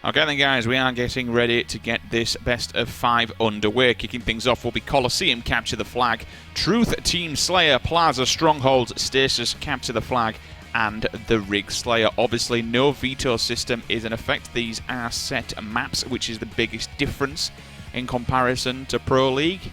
Okay then guys, we are getting ready to get this best of 5 underway. Kicking things off will be Coliseum, Capture the Flag, Truth, Team Slayer, Plaza, Strongholds, Stasis, Capture the Flag, and the Rig Slayer. Obviously no veto system is in effect. These are set maps, which is the biggest difference in comparison to Pro League.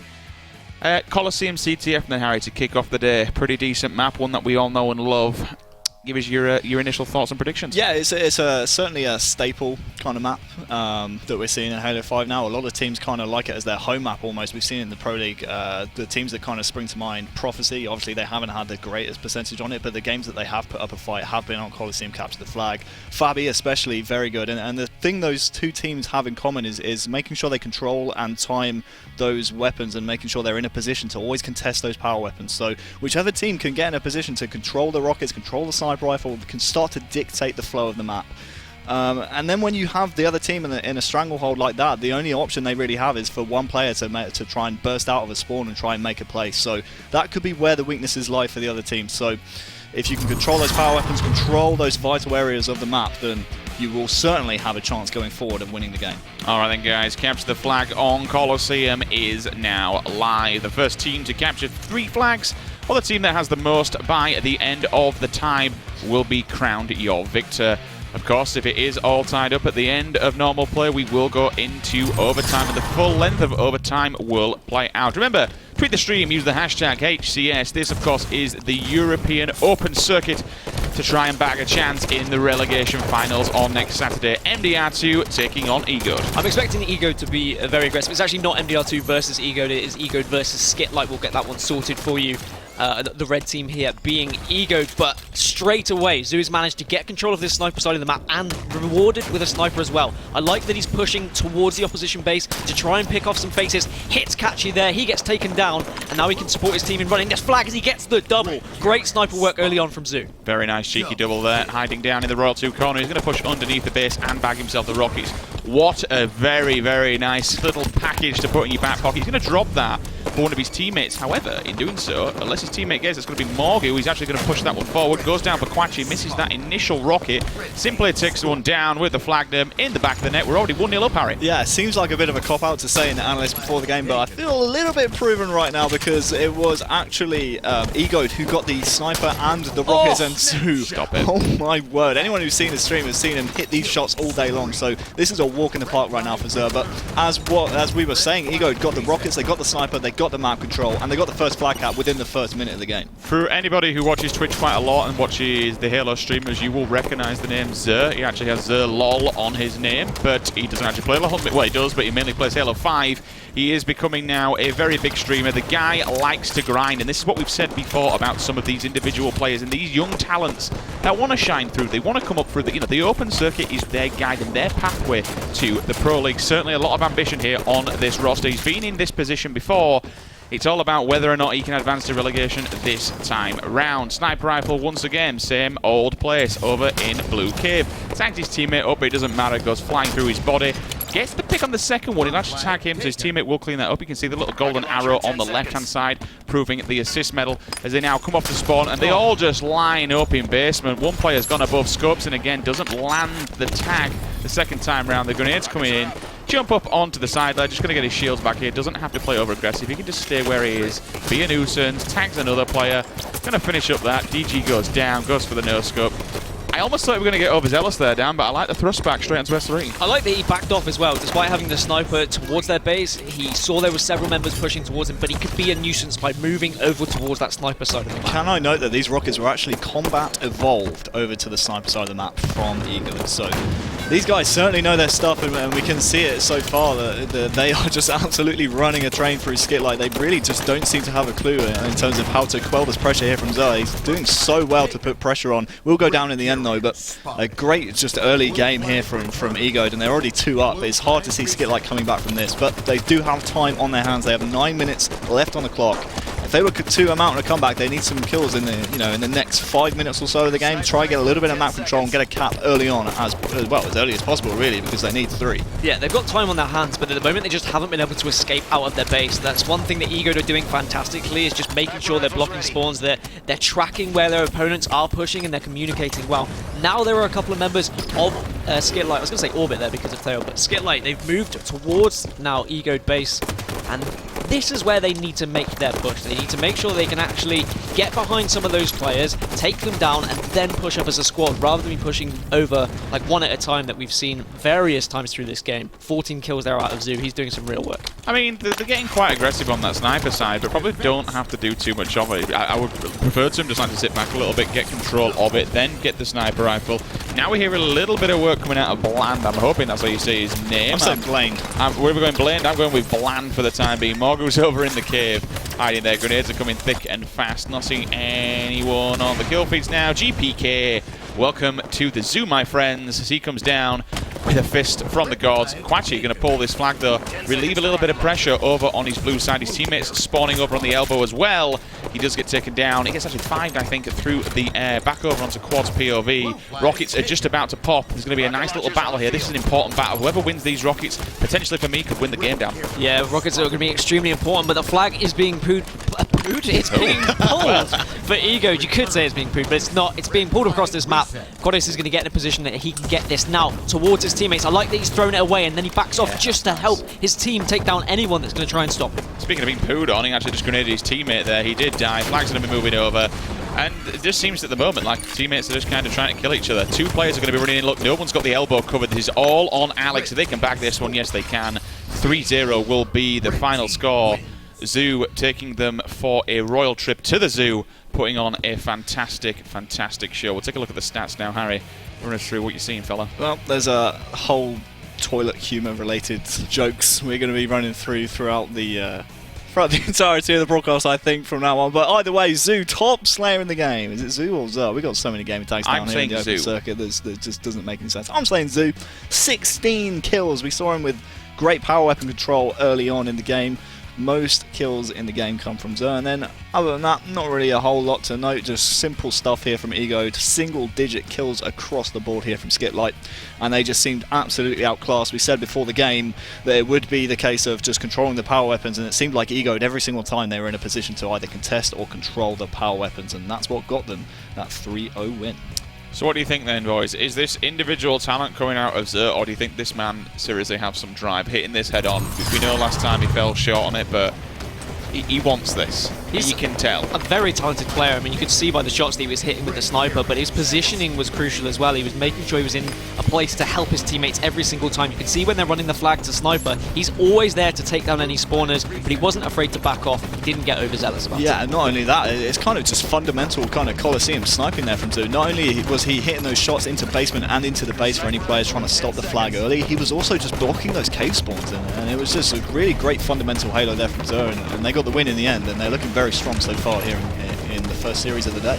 Coliseum CTF now, Harry, to kick off the day. Pretty decent map, one that we all know and love. Give us your initial thoughts and predictions. Yeah, it's certainly a staple kind of map that we're seeing in Halo 5 now. A lot of teams kind of like it as their home map almost. We've seen in the Pro League, the teams that kind of spring to mind, Prophecy, obviously they haven't had the greatest percentage on it, but the games that they have put up a fight have been on Coliseum Capture the Flag. Fabi especially, very good. And the thing those two teams have in common is making sure they control and time those weapons and making sure they're in a position to always contest those power weapons. So whichever team can get in a position to control the rockets, control the sniper rifle, can start to dictate the flow of the map. And then when you have the other team in a stranglehold like that, the only option they really have is for one player to try and burst out of a spawn and try and make a play. So that could be where the weaknesses lie for the other team. So if you can control those power weapons, control those vital areas of the map, then you will certainly have a chance going forward of winning the game. Alright then guys, Capture the Flag on Coliseum is now live. The first team to capture 3 flags, or the team that has the most by the end of the time, will be crowned your victor. Of course, if it is all tied up at the end of normal play, we will go into overtime, and the full length of overtime will play out. Remember, tweet the stream, use the hashtag HCS. This, of course, is the European Open Circuit to try and bag a chance in the relegation finals on next Saturday. MDR2 taking on Ego. I'm expecting Ego to be very aggressive. It's actually not MDR2 versus Ego, it is Ego versus Skitlite. We'll get that one sorted for you. The red team here being Ego, but straight away Zoo's managed to get control of this sniper side of the map and rewarded with a sniper as well. I like that he's pushing towards the opposition base to try and pick off some faces. Hits catchy there, he gets taken down, and now he can support his team in running this flag as he gets the double. Great sniper work early on from Zoo. Very nice cheeky double there, hiding down in the Royal 2 corner. He's going to push underneath the base and bag himself the rockets. What a very, very nice little package to put in your back pocket. He's going to drop that for one of his teammates. However, in doing so, unless his teammate gets, it's going to be Morgu. He's actually going to push that one forward. Goes down for Quachi, misses that initial rocket. Simply takes one down with the Flagnum in the back of the net. We're already 1-0 up, Harry. Yeah, it seems like a bit of a cop-out to say in the analyst before the game, but I feel a little bit proven right now because it was actually Ego who got the sniper and the rockets and Zoo. Stop it. Oh my word. Anyone who's seen the stream has seen him hit these shots all day long, so this is a walk in the park right now for Zer. But as we were saying, Ego got the rockets, they got the sniper, they got the map control, and they got the first flag cap within the first minute of the game. For anybody who watches Twitch quite a lot and watches the Halo streamers, you will recognize the name Zer. He actually has Zer LOL on his name, but he doesn't actually play LOL. Well, he does, but he mainly plays Halo 5. He is becoming now a very big streamer. The guy likes to grind, and this is what we've said before about some of these individual players and these young talents that want to shine through. They want to come up through the, the open circuit is their guide and their pathway to the Pro League. Certainly a lot of ambition here on this roster. He's been in this position before. It's all about whether or not he can advance to relegation this time round. Sniper rifle once again, same old place over in Blue Cave. Tags his teammate up, but it doesn't matter, goes flying through his body. Gets the pick on the second one, he'll actually tag him, so his teammate will clean that up. You can see the little golden arrow on the left-hand side, proving the assist medal as they now come off the spawn, and they all just line up in basement. One player's gone above scopes, and again, doesn't land the tag the second time round. The grenades coming in. Jump up onto the side there, just going to get his shields back here. Doesn't have to play over aggressive. He can just stay where he is. Be a nuisance. Tags another player. Going to finish up that. DG goes down. Goes for the no-scope. I almost thought we were going to get overzealous there, Dan, but I like the thrust back straight onto S3. I like that he backed off as well. Despite having the sniper towards their base, he saw there were several members pushing towards him, but he could be a nuisance by moving over towards that sniper side of the map. Can I note that these rockets were actually combat evolved over to the sniper side of the map from Ego? So these guys certainly know their stuff, and we can see it so far that they are just absolutely running a train through Skitlite. They really just don't seem to have a clue in terms of how to quell this pressure here from Zoe. He's doing so well to put pressure on. We'll go down in the end though, but a great just early game here from Ego, and they're already 2 up. It's hard to see Skitlite coming back from this, but they do have time on their hands. They have 9 minutes left on the clock. if they were to amount a comeback, they need some kills in the in the next 5 minutes or so of the game. Try and get a little bit of map control and get a cap early on as early as possible, really, because they need 3. Yeah, they've got time on their hands, but at the moment they just haven't been able to escape out of their base. That's one thing that Ego are doing fantastically, is just making sure they're blocking spawns, they're tracking where their opponents are pushing, and they're communicating well. Now there are a couple of members of Skitlite, I was going to say Orbit there because of Theo, but Skitlite, they've moved towards now Ego base, and this is where they need to make their push. They need to make sure they can actually get behind some of those players, take them down, and then push up as a squad, rather than be pushing over like one at a time that we've seen various times through this game. 14 kills there out of Zoo. He's doing some real work. I mean, they're getting quite aggressive on that sniper side, but probably don't have to do too much of it. I would prefer to him just like to sit back a little bit, get control of it, then get the sniper rifle. Now we hear a little bit of work coming out of Bland. I'm hoping that's how you say his name. I'm saying Bland. Where are we going, Bland? I'm going with Bland for the time being. Morgu's over in the cave, hiding there. Grenades are coming thick and fast. Not seeing anyone on the kill feeds now. GPK, welcome to the zoo, my friends, as he comes down with a fist from the gods. Quachi going to pull this flag, though, relieve a little bit of pressure over on his blue side. His teammates spawning over on the elbow as well. He does get taken down. He gets actually 5'd, I think, through the air, back over onto Quad's POV. Rockets are just about to pop. There's going to be a nice little battle here. This is an important battle. Whoever wins these rockets, potentially for me, could win the game down. Yeah, rockets are going to be extremely important, but the flag is being pooed. It's being pulled for Ego. You could say it's being pooed, but it's not. It's being pulled across this map. Goddess is going to get in a position that he can get this now towards his teammates. I like that he's thrown it away and then he backs off just to help his team take down anyone that's going to try and stop him. Speaking of being pooed on, he actually just grenaded his teammate there. He did die. Flag's going to be moving over. And it just seems at the moment like teammates are just kind of trying to kill each other. 2 players are going to be running in. Look, no one's got the elbow covered. This is all on Alex. If they can back this one, yes, they can. 3-0 will be the final score. Zoo taking them for a royal trip to the zoo, putting on a fantastic, fantastic show. We'll take a look at the stats now, Harry. Run us through what you're seeing, fella. Well, there's a whole toilet humour-related jokes we're going to be running throughout the entirety of the broadcast, I think, from now on. But either way, Zoo, top slayer in the game. Is it Zoo or Zoo? We've got so many game tags down here in the open circuit that just doesn't make any sense. I'm saying Zoo. 16 kills. We saw him with great power weapon control early on in the game. Most kills in the game come from Zer, and then other than that, not really a whole lot to note. Just simple stuff here from Ego. Single-digit kills across the board here from Skitlite, and they just seemed absolutely outclassed. We said before the game that it would be the case of just controlling the power weapons, and it seemed like Ego, every single time they were in a position to either contest or control the power weapons, and that's what got them that 3-0 win. So what do you think then, boys? Is this individual talent coming out of Zer, or do you think this man seriously has some drive, hitting this head on? We know last time he fell short on it, but he wants this. He can tell. A very talented player. I mean, you could see by the shots that he was hitting with the sniper, but his positioning was crucial as well. He was making sure he was in a place to help his teammates every single time. You can see when they're running the flag to sniper, he's always there to take down any spawners, but he wasn't afraid to back off. He didn't get overzealous about it. Yeah, and not only that, it's kind of just fundamental kind of Coliseum sniping there from Zoo. Not only was he hitting those shots into basement and into the base for any players trying to stop the flag early, he was also just blocking those cave spawns, and it was just a really great fundamental halo there from Zer, and they got the win in the end, and they're looking very strong so far here in the first series of the day.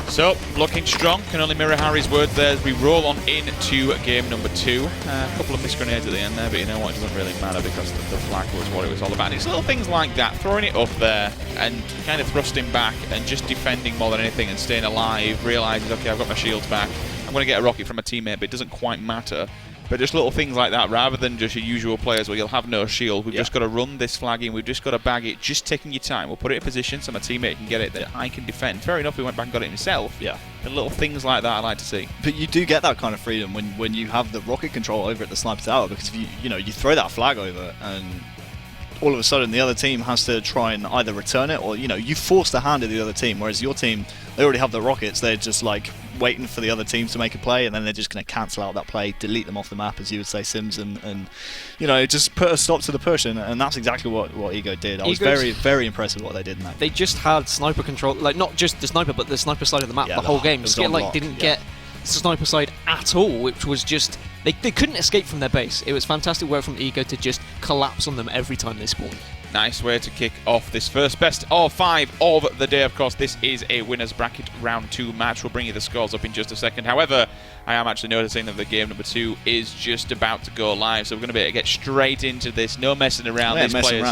So, looking strong, can only mirror Harry's words there as we roll on into game number 2. A couple of missed grenades at the end there, but you know what, it doesn't really matter because the flag was what it was all about. And it's little things like that, throwing it up there and kind of thrusting back and just defending more than anything and staying alive, realising, okay, I've got my shields back, I'm going to get a rocket from a teammate, but it doesn't quite matter. But just little things like that, rather than just your usual players where you'll have no shield. We've just got to run this flag in. We've just got to bag it. Just taking your time. We'll put it in position so my teammate can get it that I can defend. Fair enough, he went back and got it himself. Yeah. But little things like that I like to see. But you do get that kind of freedom when you have the rocket control over at the sniper tower, because if you throw that flag over and all of a sudden the other team has to try and either return it or you force the hand of the other team, whereas your team, they already have the rockets. They're just like waiting for the other team to make a play, and then they're just going to cancel out that play, delete them off the map, as you would say, Sims, and just put a stop to the push, and that's exactly what Ego did. I was very, very impressed with what they did in that. They just had sniper control, like not just the sniper, but the sniper side of the map the whole game. Skitlite didn't get sniper side at all, which was just they couldn't escape from their base. It was fantastic work from Ego to just collapse on them every time they spawned. Nice way to kick off this first best of 5 of the day. Of course, this is a winner's bracket round 2 match. We'll bring you the scores up in just a second. However, I am actually noticing that the game number 2 is just about to go live, so we're going to be able to get straight into this. No messing around. These players.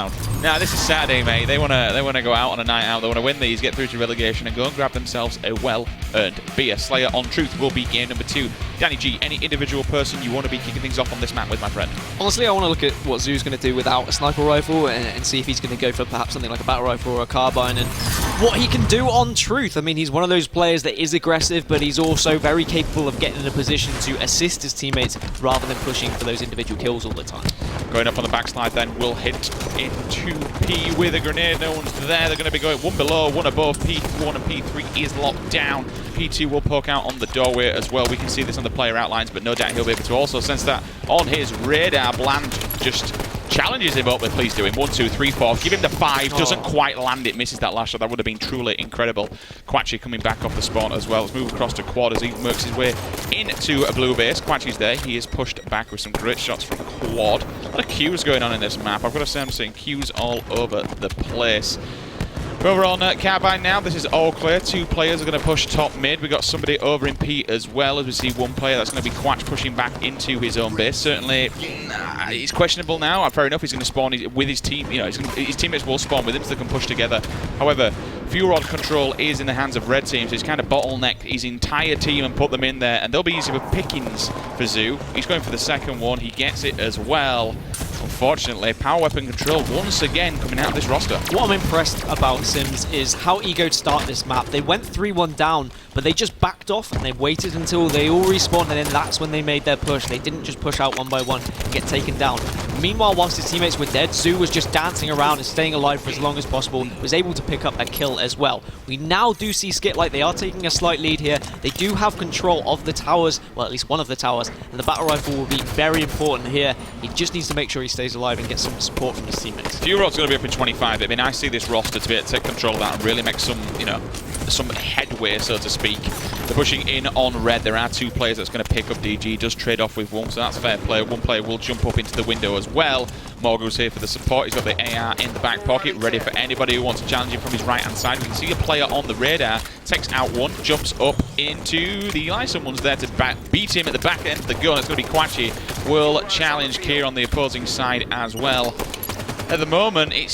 Now this is Saturday, mate. They want to go out on a night out. They want to win these, get through to relegation, and go and grab themselves a well-earned beer. Slayer on Truth will be game number 2. Danny G, any individual person you want to be kicking things off on this map with, my friend? Honestly, I want to look at what Zoo's going to do without a sniper rifle and see if he's going to go for perhaps something like a battle rifle or a carbine, and what he can do on Truth. I mean, he's one of those players that is aggressive, but he's also very capable of getting in a position to assist his teammates rather than pushing for those individual kills all the time. Going up on the backslide then, will hit into P with a grenade. No one's there. They're going to be going one below, one above. P1 and P3 is locked down. P2 will poke out on the doorway as well. We can see this on the player outlines, but no doubt he'll be able to also sense that on his radar. Bland just challenges him up with please do him. 1, 2, 3, 4. Give him the 5. Doesn't quite land it. Misses that last shot. That would have been truly incredible. Quachi coming back off the spawn as well. Let's move across to quad as he works his way into a blue base. Quachi's there. He is pushed back with some great shots from quad. A lot of Qs going on in this map. I've got to say I'm seeing Qs all over the place. Over on Carbine now, this is all clear. 2 players are going to push top mid. We got somebody over in P as well, as we see 1 player that's going to be Quatch pushing back into his own base. Certainly, he's questionable now. Fair enough, he's going to spawn with his team. You know, his teammates will spawn with him so they can push together. However, Fuel Rod control is in the hands of red teams. He's kind of bottlenecked his entire team and put them in there, and they'll be easy for pickings for Zoo. He's going for the second one. He gets it as well. Unfortunately, power weapon control once again coming out of this roster. What I'm impressed about Sims is how Ego start this map. They went 3-1 down, but they just backed off and they waited until they all respawned, and then that's when they made their push. They didn't just push out one by one and get taken down. Meanwhile, whilst his teammates were dead, Zoo was just dancing around and staying alive for as long as possible, was able to pick up a kill as well. We now do see Skitlite. They are taking a slight lead here. They do have control of the towers, well, at least one of the towers, and the battle rifle will be very important here. He just needs to make sure he stays alive and get some support from his teammates. Fuel Rod's going to be up in 25. I mean, I see this roster to be able to take control of that and really make some, you know, some headway, so to speak. They're pushing in on red. There are 2 players that's going to pick up DG. Does trade off with 1, so that's fair play. 1 player will jump up into the window as well. Morgo's here for the support. He's got the AR in the back pocket, ready for anybody who wants to challenge him from his right-hand side. We can see a player on the radar. Takes out 1, jumps up into the eye. Someone's there to beat him at the back end of the gun. It's going to be Quachi. Will challenge Kier on the opposing side as well. At the moment, it's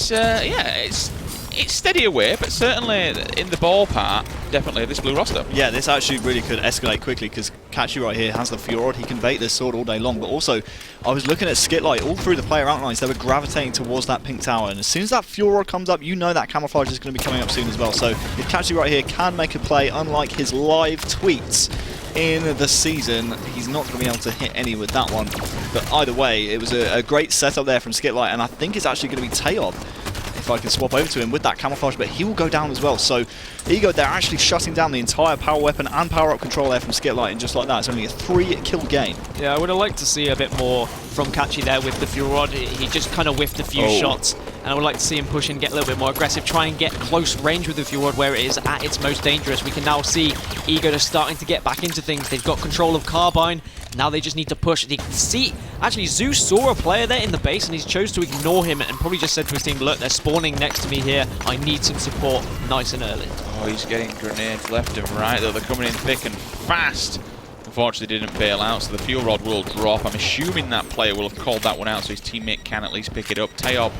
steady away, but certainly in the ballpark, definitely this blue roster. Yeah, this actually really could escalate quickly because Kachi right here has the Fuel Rod. He can bait this sword all day long, but also I was looking at Skitlite all through the player outlines. They were gravitating towards that pink tower, and as soon as that Fuel Rod comes up, you know that camouflage is going to be coming up soon as well. So if Kachi right here can make a play, unlike his live tweets in the season, he's not going to be able to hit any with that one. But either way, it was a great setup there from Skitlite, and I think it's actually going to be Tayob, if I can swap over to him with that camouflage, but he will go down as well. So Ego, they're actually shutting down the entire power weapon and power up control there from Skitlite, and just like that, it's only a 3-kill game. Yeah, I would have liked to see a bit more from Kachi there with the Fuel Rod. He just kind of whiffed a few shots, and I would like to see him push and get a little bit more aggressive, try and get close range with the Fuel Rod where it is at its most dangerous. We can now see Ego just starting to get back into things. They've got control of Carbine. Now they just need to push. You can see, actually, Zeus saw a player there in the base and he chose to ignore him and probably just said to his team, look, they're spawning next to me here. I need some support nice and early. Oh, he's getting grenades left and right, though. They're coming in thick and fast. Unfortunately, didn't bail out, so the Fuel Rod will drop. I'm assuming that player will have called that one out, so his teammate can at least pick it up. Tayob,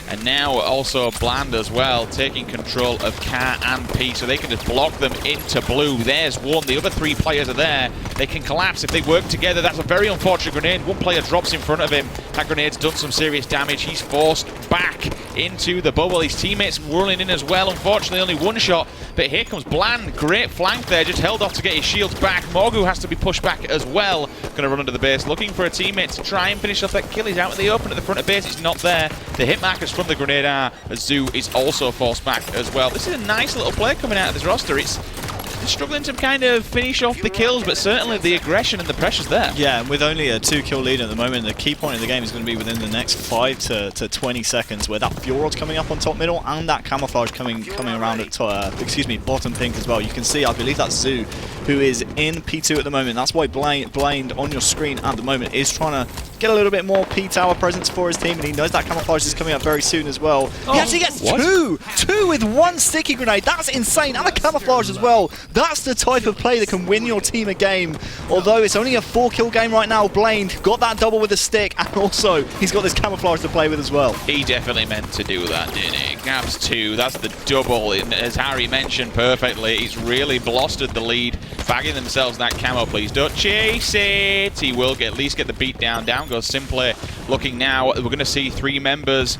and now also Bland as well, taking control of Car and P, so they can just block them into blue. There's 1. The other 3 players are there. They can collapse if they work together. That's a very unfortunate grenade. 1 player drops in front of him. That grenade's done some serious damage. He's forced back into the bubble. His teammates rolling in as well. Unfortunately, only 1 shot, but here comes Bland. Great flank there, just held off to get his shields back. Morgu has to be pushed back as well. Going to run under the base, looking for a teammate to try and finish off that kill. He's out in the open at the front of base. It's not there. The hit markers from the grenade are, as Zoo is also forced back as well. This is a nice little play coming out of this roster. It's struggling to kind of finish off the kills, but certainly the aggression and the pressure's there. Yeah, and with only a 2-kill lead at the moment, the key point of the game is going to be within the next 5 to 20 seconds, where that Fuel Rod's coming up on top middle and that camouflage coming around at bottom pink as well. You can see, I believe that's Zoo, who is in P2 at the moment. That's why Blind on your screen at the moment is trying to get a little bit more P-Tower presence for his team, and he knows that camouflage is coming up very soon as well. He actually gets two with one sticky grenade. That's insane, and a camouflage as well. That's the type of play that can win your team a game. Although it's only a 4-kill game right now, Blaine got that double with a stick, and also he's got this camouflage to play with as well. He definitely meant to do that, didn't he? Grabs 2, that's the double, and as Harry mentioned perfectly, he's really blustered the lead, bagging themselves that camo. Please don't chase it. He will at least get the beat down. Down goes Simply. Looking now, we're going to see 3 members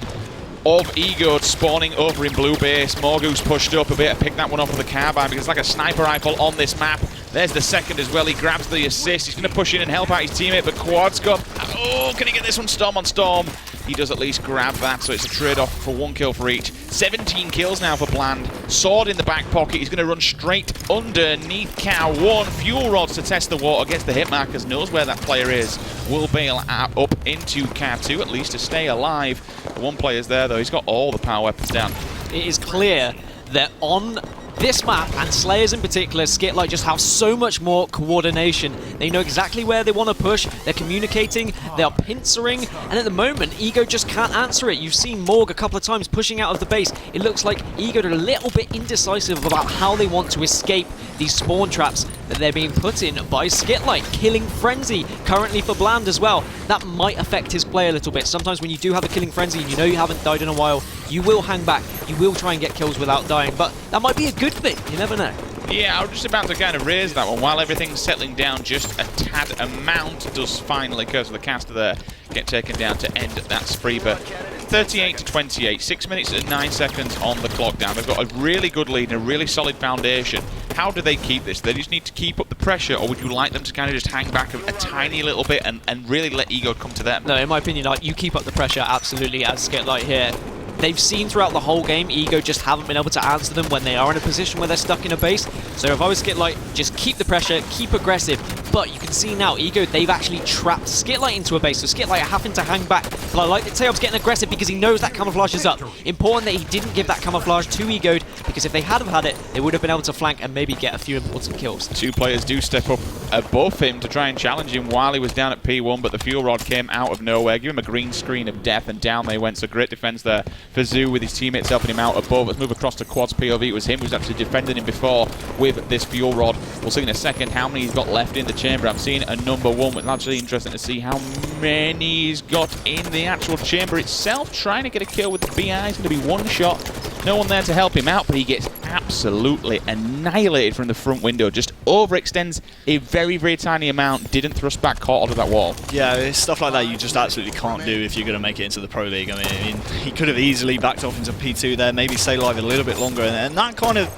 of Egod spawning over in blue base. Morgu's pushed up a bit, pick that one off with the carbine because it's like a sniper rifle on this map. There's the second as well. He grabs the assist. He's going to push in and help out his teammate, but Quad's got... Oh, can he get this one? Storm on Storm. He does at least grab that, so it's a trade-off for 1 kill for each. 17 kills now for Bland. Sword in the back pocket. He's going to run straight underneath Cow 1. Fuel rods to test the water. Gets the hit markers. Knows where that player is. Will bail up into Cow 2, at least to stay alive. The one player's there, though. He's got all the power weapons down. It is clear that on this map, and Slayers in particular, Skitlite just have so much more coordination. They know exactly where they want to push, they're communicating, they are pincering, and at the moment, Ego just can't answer it. You've seen Morg a couple of times pushing out of the base. It looks like Ego are a little bit indecisive about how they want to escape these spawn traps that they're being put in by Skitlite. Killing Frenzy currently for Bland as well. That might affect his play a little bit. Sometimes when you do have a Killing Frenzy and you know you haven't died in a while, you will hang back, you will try and get kills without dying, but that might be a good thing, you never know. Yeah, I was just about to kind of raise that one. While everything's settling down just a tad amount, does finally, because of the caster there, get taken down to end that spree. But 38 to 28, 6 minutes and 9 seconds on the clock down. They've got a really good lead and a really solid foundation. How do they keep this? They just need to keep up the pressure, or would you like them to kind of just hang back a tiny little bit and really let Ego come to them? No, in my opinion, you keep up the pressure absolutely as Skitlite here. They've seen throughout the whole game, Ego just haven't been able to answer them when they are in a position where they're stuck in a base. So if I was Skitlite, just keep the pressure, keep aggressive. But you can see now, Ego, they've actually trapped Skitlite into a base, so Skitlite are having to hang back. But I like that Teob's getting aggressive because he knows that camouflage is up. Important that he didn't give that camouflage to Ego, because if they had have had it, they would have been able to flank and maybe get a few important kills. 2 players do step up above him to try and challenge him while he was down at P1, but the fuel rod came out of nowhere, give him a green screen of death, and down they went. So great defense there for Zoo with his teammates helping him out above. Let's move across to Quad's POV. It was him who's actually defending him before with this fuel rod. We'll see in a second how many he's got left in the chamber. I'm seeing a number 1, but it's actually interesting to see how many he's got in the actual chamber itself. Trying to get a kill with the BI. It's going to be 1 shot. No one there to help him out, but he gets absolutely annihilated from the front window. Just overextends a very, very tiny amount. Didn't thrust back, caught onto that wall. Yeah, it's stuff like that you just absolutely can't do if you're going to make it into the Pro League. I mean, he could have easily backed off into P2 there, maybe stay live a little bit longer, and that kind of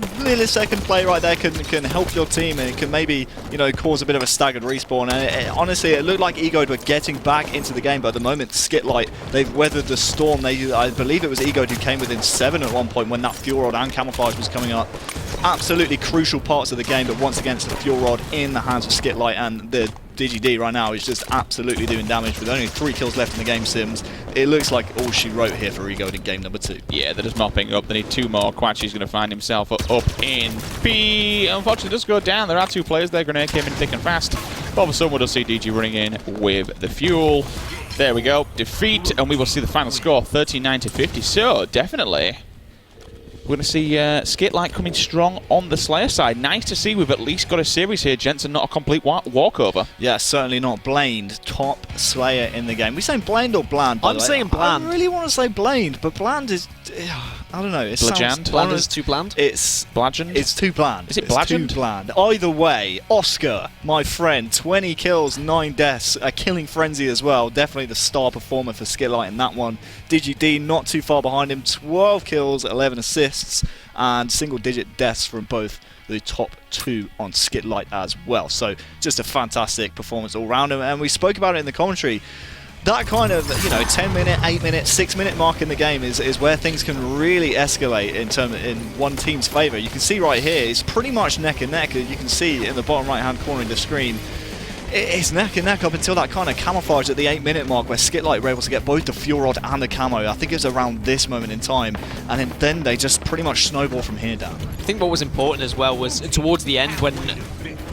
millisecond play right there can help your team, and it can maybe, you know, cause a bit of a staggered respawn. And honestly, it looked like Ego were getting back into the game, but at the moment, Skitlite, they've weathered the storm. I believe it was Ego who came within 7 at one point when that fuel rod and camouflage was coming up. Absolutely crucial parts of the game, but once again, it's the fuel rod in the hands of Skitlite, and the DGD right now is just absolutely doing damage with only 3 kills left in the game, Sims. It looks like all she wrote here for Ego in game number 2. Yeah, they're just mopping up. They need 2 more. Quachi's going to find himself up in B. Unfortunately, it does go down. There are 2 players there. Grenade came in thick and fast. All of a sudden, we'll see DG running in with the fuel. There we go. Defeat, and we will see the final score, 39 to 50. So, definitely, we're going to see Skitlite coming strong on the Slayer side. Nice to see we've at least got a series here, gents, and not a complete walkover. Yeah, certainly not. Bland, top Slayer in the game. We saying Bland or Bland? I'm saying Bland. I really want to say Bland, but Bland is... I don't know. It Blajand? Bland is too bland? It's... Blajand? It's too bland. Is it It's Blajand? too bland. Either way, Oscar, my friend, 20 kills, 9 deaths, a killing frenzy as well. Definitely the star performer for Skitlite in that one. DGD not too far behind him. 12 kills, 11 assists, and single-digit deaths from both the top 2 on Skitlite as well. So just a fantastic performance all round. And we spoke about it in the commentary. That kind of, you know, 10-minute, 8-minute, 6-minute mark in the game is where things can really escalate in one team's favour. You can see right here, it's pretty much neck and neck. You can see in the bottom right-hand corner of the screen, it's neck and neck up until that kind of camouflage at the 8-minute mark where Skitlite were able to get both the fuel rod and the camo. I think it was around this moment in time, and then they just pretty much snowball from here down. I think what was important as well was towards the end when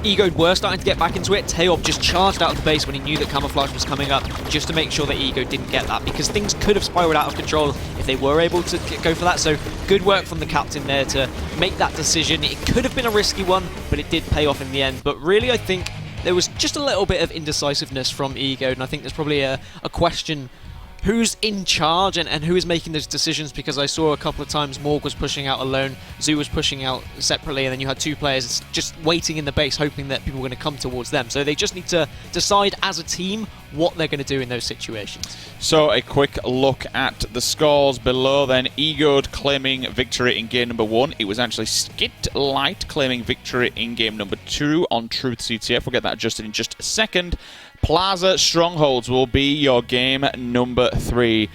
Ego were starting to get back into it, Taeob just charged out of the base when he knew that Camouflage was coming up, just to make sure that Ego didn't get that, because things could have spiraled out of control if they were able to go for that. So good work from the captain there to make that decision. It could have been a risky one, but it did pay off in the end. But really, I think there was just a little bit of indecisiveness from Ego, and I think there's probably a question who's in charge and who is making those decisions, because I saw a couple of times Morg was pushing out alone, Zoo was pushing out separately, and then you had two players just waiting in the base hoping that people were going to come towards them. So they just need to decide as a team what they're going to do in those situations. So a quick look at the scores below then. Ego claiming victory in game number 1. It was actually Skitlite claiming victory in game number 2 on Truth CTF. We'll get that adjusted in just a second. Plaza Strongholds will be your game number 3,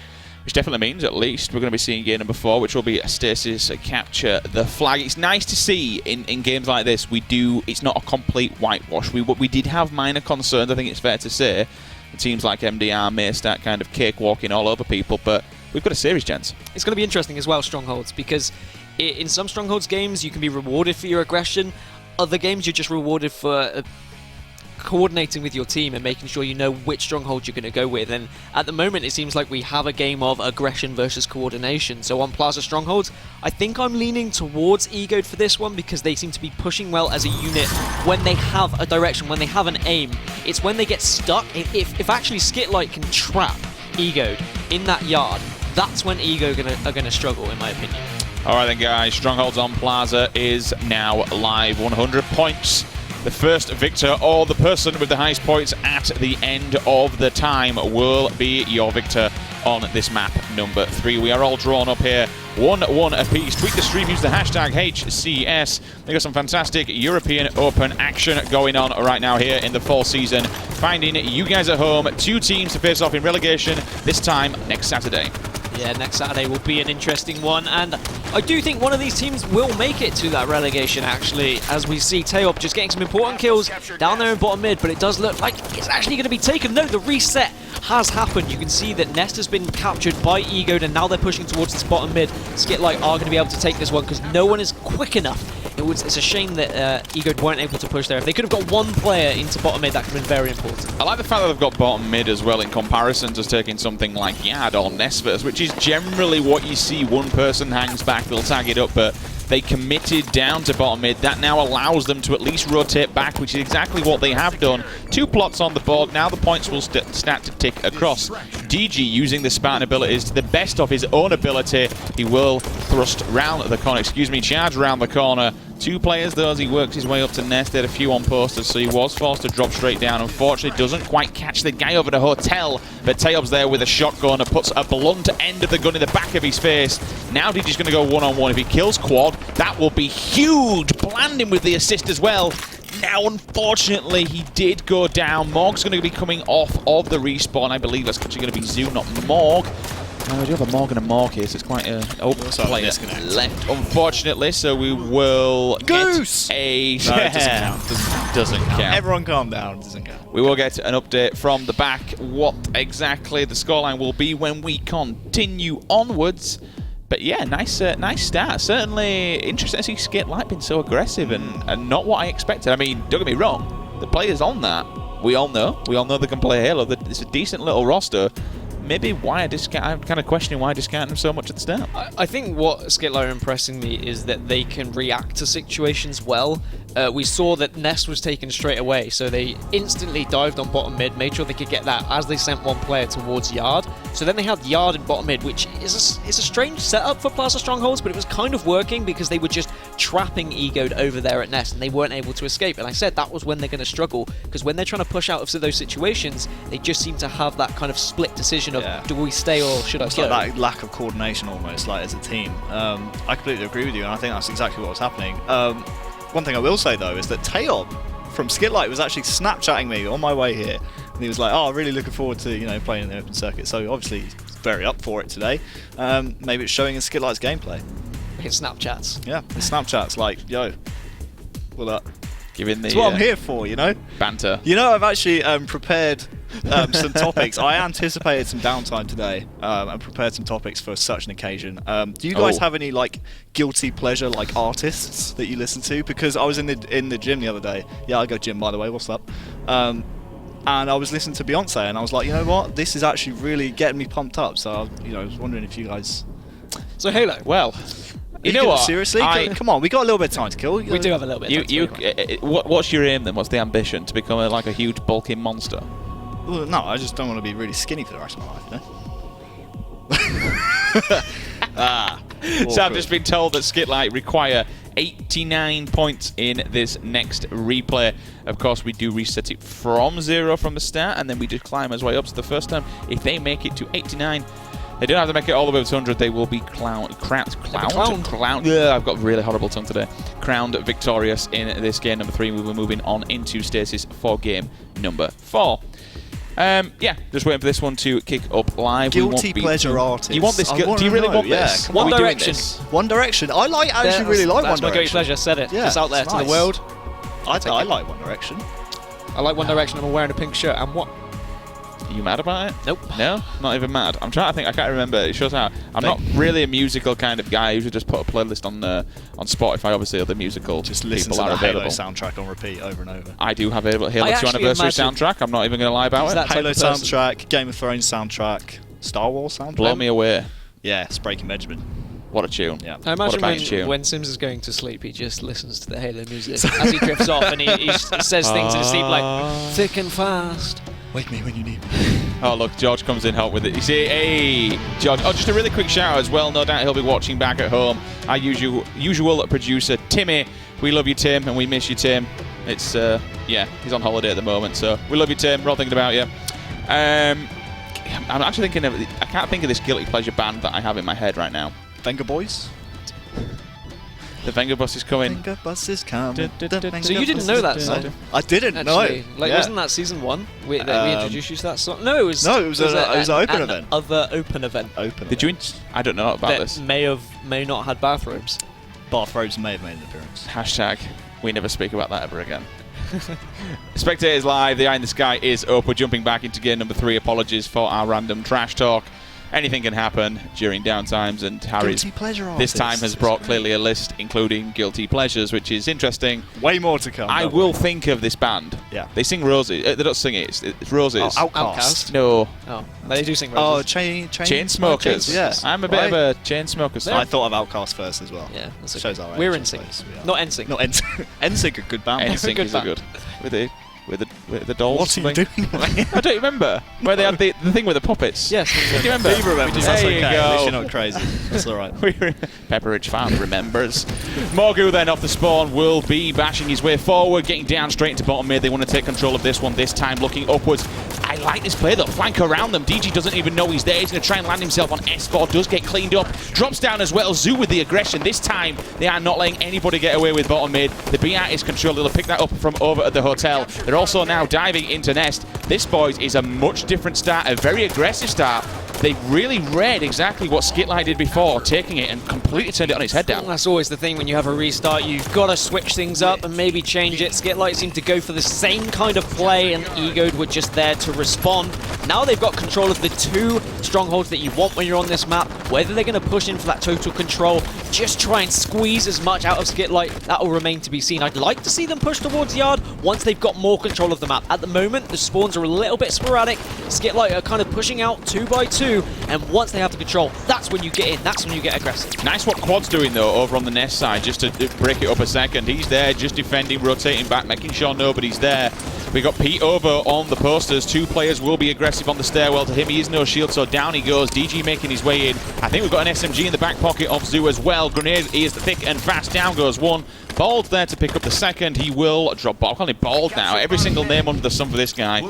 which definitely means at least we're going to be seeing game number 4, which will be Stasis capture the flag. It's nice to see in games like this it's not a complete whitewash. We did have minor concerns, I think it's fair to say. Teams like MDR may start kind of cakewalking all over people, but we've got a series, gents. It's going to be interesting as well, Strongholds, because in some Strongholds games you can be rewarded for your aggression. Other games you're just rewarded for coordinating with your team and making sure you know which stronghold you're going to go with. And at the moment it seems like we have a game of aggression versus coordination. So on Plaza Strongholds, I think I'm leaning towards Ego for this one, because they seem to be pushing well as a unit when they have a direction, when they have an aim. It's when they get stuck. If actually Skitlite can trap Ego in that yard, that's when Ego are going to struggle, in my opinion. Alright then guys, Strongholds on Plaza is now live. 100 points. The first victor, or the person with the highest points at the end of the time, will be your victor on this map number 3. We are all drawn up here, 1-1 apiece. Tweet the stream, use the hashtag HCS. They got some fantastic European Open action going on right now here in the fall season. Finding you guys at home, 2 teams to face off in relegation, this time next Saturday. Yeah, next Saturday will be an interesting one, and I do think one of these teams will make it to that relegation, actually, as we see Taeob just getting some important kills down there in bottom mid, but it does look like it's actually going to be taken. No, the reset has happened. You can see that Nest has been captured by Ego, and now they're pushing towards this bottom mid. Skitlite are going to be able to take this one because no one is quick enough. It's a shame that Ego weren't able to push there. If they could have got one player into bottom mid, that could have been very important. I like the fact that they've got bottom mid as well in comparison to taking something like Yard or Nesvers, which is generally what you see. One person hangs back, they'll tag it up, but they committed down to bottom mid. That now allows them to at least rotate back, which is exactly what they have done. 2 plots on the board. Now the points will start to tick across. DG using the Spartan abilities to the best of his own ability. He will thrust round the corner, charge around the corner. 2 players though as he works his way up to Nest. They had a few on posters, so he was forced to drop straight down. Unfortunately, doesn't quite catch the guy over the hotel, but Taeob's there with a shotgun and puts a blunt end of the gun in the back of his face. Now DG's going to go one-on-one. If he kills Quad, that will be huge. Blanding with the assist as well. Now, unfortunately, he did go down. Morg's going to be coming off of the respawn. I believe that's actually going to be Zoo, not Morg. We do have a Morg and a Morg here, so it's quite a player left, unfortunately. So we will Goose! Get a... No, it doesn't count. Doesn't count. Everyone calm down. It doesn't count. We will get an update from the back, what exactly the scoreline will be when we continue onwards. But yeah, nice start. Certainly interesting to see Skitlite being so aggressive and not what I expected. I mean, don't get me wrong, the players on that, we all know they can play Halo. It's a decent little roster. Maybe why I'm kind of questioning why I discount them so much at the start. I think what Skitlite are impressing me is that they can react to situations well. We saw that Nest was taken straight away, so they instantly dived on bottom mid, made sure they could get that as they sent one player towards Yard. So then they had Yard in bottom mid, which is a strange setup for Plaza Strongholds, but it was kind of working because they were just trapping Egoed over there at Nest, and they weren't able to escape. And I said that was when they're going to struggle, because when they're trying to push out of those situations, they just seem to have that kind of split decision of, do we stay or should I go? Like that lack of coordination almost, like as a team. I completely agree with you, and I think that's exactly what was happening. One thing I will say though is that Taeob from Skitlite was actually Snapchatting me on my way here, and he was like, "Oh, really looking forward to playing in the open circuit." So obviously he's very up for it today. Maybe it's showing in Skitlite's gameplay. His Snapchats. Yeah, the Snapchats like, "Yo, what up?" Giving the That's what I'm here for, you know? banter. You know, I've actually prepared some topics. I anticipated some downtime today and prepared some topics for such an occasion. Do you guys have any like guilty pleasure like artists that you listen to? Because I was in the gym the other day. Yeah, I go gym, by the way. What's up? And I was listening to Beyonce, and I was like, you know what? This is actually really getting me pumped up. So I was wondering if you guys. So Halo. Well, you know what? Seriously? Come on, we got a little bit of time to kill. We do have a little bit. What's your aim then? What's the ambition to become like a huge bulking monster? Well, no, I just don't want to be really skinny for the rest of my life, you know? So I've just been told that Skitlite require 89 points in this next replay. Of course, we do reset it from 0 from the start, and then we just climb our way up. So the first time, if they make it to 89, they don't have to make it all the way up to 100. They will be crowned. Yeah, I've got really horrible tongue today. Crowned victorious in this game number 3. We will moving on into Stasis for game number 4. Yeah, just waiting for this one to kick up live. Guilty pleasure artist. You want this? Do you really want this? One Direction. One Direction. I actually really like One Direction. That's my guilty pleasure. Said it. Yeah, it's out there to nice. the world. I like One Direction. I like One Direction. I'm wearing a pink shirt. And what? Are you mad about it? Nope. No? Not even mad. I'm trying to think. I can't remember. It shows how I'm not really a musical kind of guy. I usually just put a playlist on Spotify. Obviously, other musical Just listen people to are the Halo available. soundtrack on repeat over and over. I do have a Halo 2 anniversary soundtrack. I'm not even going to lie about it. Halo soundtrack, Game of Thrones soundtrack, Star Wars soundtrack. Blow me away. Yeah, it's Breaking Benjamin. What a tune. Yeah. I imagine when Sims is going to sleep, he just listens to the Halo music as he drifts off, and he says things in his sleep like, thick and fast. Wake me when you need me. Oh, look, George comes in, help with it. You see, hey, George. Oh, just a really quick shout out as well. No doubt he'll be watching back at home. Our usual producer, Timmy. We love you, Tim, and we miss you, Tim. It's, yeah, he's on holiday at the moment, so we love you, Tim. We're all thinking about you. I'm actually thinking of, I can't think of this guilty pleasure band that I have in my head right now. Venga Boys? The Venga Bus is coming. Venga Bus is coming. So you didn't know that song? I didn't know. Like, wasn't that season 1 that we introduced you to that song? No, it was an open event. Other open event. Did you? I don't know about this. May not had bathrobes. Bathrobes may have made an appearance. Hashtag, we never speak about that ever again. Spectators live, the eye in the sky is up. We're jumping back into game number 3. Apologies for our random trash talk. Anything can happen during downtimes, and Harry's this time has brought clearly a list including guilty pleasures, which is interesting. Way more to come. I will think of this band. Yeah. They sing Roses. They don't sing it. It's Roses. Oh, Outcast. No. Oh, they do sing Roses. Oh, chain smokers. Yeah. I'm a bit of a chain smoker. I thought of Outcast first as well. Yeah, that's shows our age. We're NSYNC. Not NSYNC. Not NSYNC. NSYNC, a good band. NSYNC is good. With the dolls. What's he doing? I don't remember where they had the thing with the puppets. Yes. Do you remember? He remembers. That's there you okay. go. At least you're not crazy. That's all right. Pepperidge Farm remembers. Morgu then off the spawn will be bashing his way forward, getting down straight into bottom mid. They want to take control of this one this time, looking upwards. I like this play though. Flank around them. DG doesn't even know he's there. He's going to try and land himself on S4. Does get cleaned up. Drops down as well. Zoo with the aggression. This time they are not letting anybody get away with bottom mid. The BR is controlled. They'll pick that up from over at the hotel. They're also now diving into Nest. This, boys, is a much different start. A very aggressive start. They really read exactly what Skitlite did before, taking it and completely turned it on its head down. That's always the thing when you have a restart. You've got to switch things up and maybe change it. Skitlite seemed to go for the same kind of play, and Egoed were just there to respond. Now they've got control of the 2 strongholds that you want when you're on this map. Whether they're going to push in for that total control, just try and squeeze as much out of Skitlite, that will remain to be seen. I'd like to see them push towards Yard once they've got more control of the map. At the moment, the spawns are a little bit sporadic. Skitlite are kind of pushing out 2 by 2. And once they have the control, that's when you get in, that's when you get aggressive. Nice what Quad's doing though over on the Nest side, just to break it up a second. He's there just defending, rotating back, making sure nobody's there. We got Pete over on the posters. 2 players will be aggressive on the stairwell to him. He is no shield, so down he goes. DG making his way in. I think we've got an SMG in the back pocket of Zoo as well. Grenade is thick and fast. Down goes 1. Bald there to pick up the second. He will drop ball. I'm calling it Bald now. Every single name under the sun for this guy.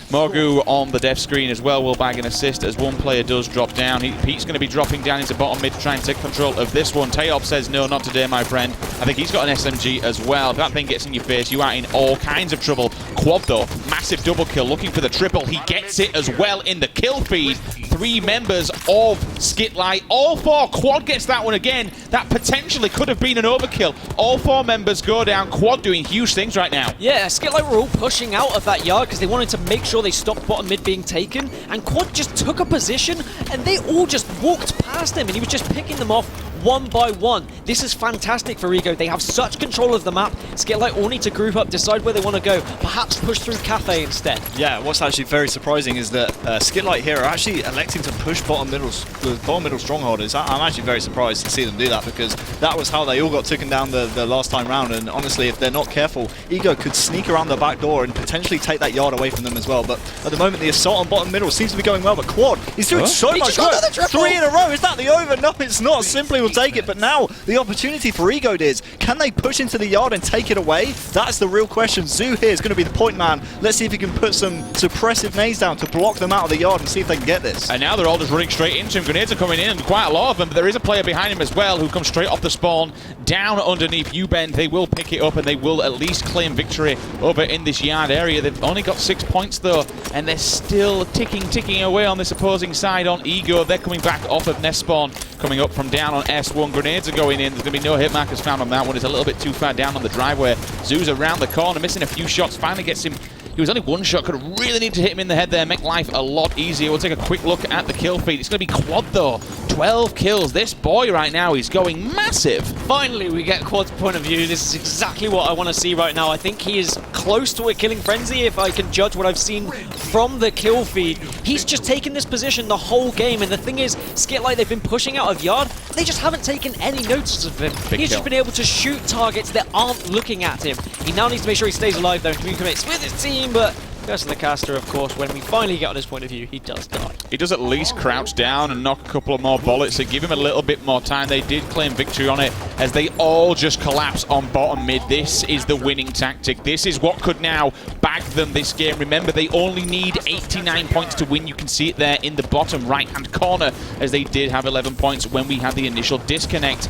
Morgu on the dev screen as well will bag an assist as one player does drop down. Pete's going to be dropping down into bottom mid to try and take control of this one. Tayob says no, not today, my friend. I think he's got an SMG as well. If that thing gets in your face, you are in all kinds of trouble. Quad though, massive double kill, looking for the triple. He gets it as well in the kill feed. 3 members of Skitlite. All 4. Quad gets that one again. That potentially could have been an overkill. All 4 members go down. Quad doing huge things right now. Yeah, Skitlite were all pushing out of that yard because they wanted to make sure they stopped bottom mid being taken, and Quad just took a position and they all just walked past him and he was just picking them off one by one. This is fantastic for Ego. They have such control of the map. Skitlite all need to group up, decide where they want to go, perhaps push through Cafe instead. Yeah, what's actually very surprising is that Skitlite here are actually electing to push bottom middle strongholders. I'm actually very surprised to see them do that, because that was how they all got taken down the last time round, and honestly, if they're not careful, Ego could sneak around the back door and potentially take that yard away from them as well. But at the moment, the assault on bottom middle seems to be going well, but Quad, he's doing so much work. 3 in a row, is that the over? No, it's not. Simply will take it, but now the opportunity for Ego is, can they push into the yard and take it away? That's the real question. Zoo here is going to be the point man. Let's see if he can put some suppressive nades down to block them out of the yard and see if they can get this. And now they're all just running straight into him. Grenades are coming in, and quite a lot of them, but there is a player behind him as well who comes straight off the spawn, down underneath U-bend. They will pick it up and they will at least claim victory over in this yard area. They've only got 6 points though, and they're still ticking away on this opposing side on Ego. They're coming back off of nest spawn, coming up from down on S1. Grenades are going in. There's going to be no hit markers found on that one. It's a little bit too far down on the driveway. Zoo's around the corner, missing a few shots. Finally gets him. He was only one shot. Could really need to hit him in the head there. Make life a lot easier. We'll take a quick look at the kill feed. It's going to be Quad though. 12 kills. This boy right now is going massive. Finally, we get Quad's point of view. This is exactly what I want to see right now. I think he is close to a killing frenzy if I can judge what I've seen from the kill feed. He's just taken this position the whole game, and the thing is, Skitlite, they've been pushing out of yard. They just haven't taken any notice of him. He's just been able to shoot targets that aren't looking at him. He now needs to make sure he stays alive though, and communicates with his team, but Curse of the Caster, of course, when we finally get on his point of view, he does die. He does at least crouch down and knock a couple of more bullets to give him a little bit more time. They did claim victory on it as they all just collapse on bottom mid. This is the winning tactic. This is what could now bag them this game. Remember, they only need 89 points to win. You can see it there in the bottom right-hand corner, as they did have 11 points when we had the initial disconnect.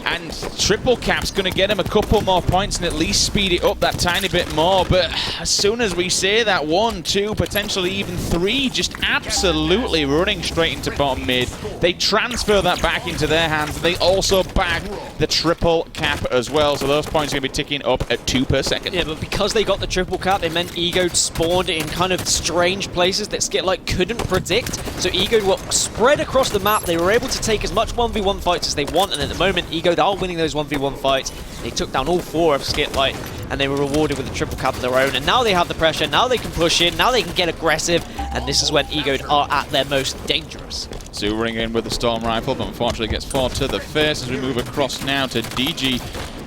And triple cap's going to get him a couple more points and at least speed it up that tiny bit more. But as soon as we say that, 1, 2, potentially even 3, just absolutely running straight into bottom mid. They transfer that back into their hands. They also bag the triple cap as well. So those points are going to be ticking up at 2 per second. Yeah, but because they got the triple cap, it meant Ego spawned in kind of strange places that Skitlite couldn't predict. So Ego were spread across the map. They were able to take as much 1v1 fights as they want. And at the moment, Ego are winning those 1v1 fights. They took down all 4 of Skitlite, and they were rewarded with a triple cap of their own. And now they have the pressure, now they can push in, now they can get aggressive, and this is when Ego are at their most dangerous. Zoering in with the Storm Rifle, but unfortunately gets 4 to the face as we move across now to DG,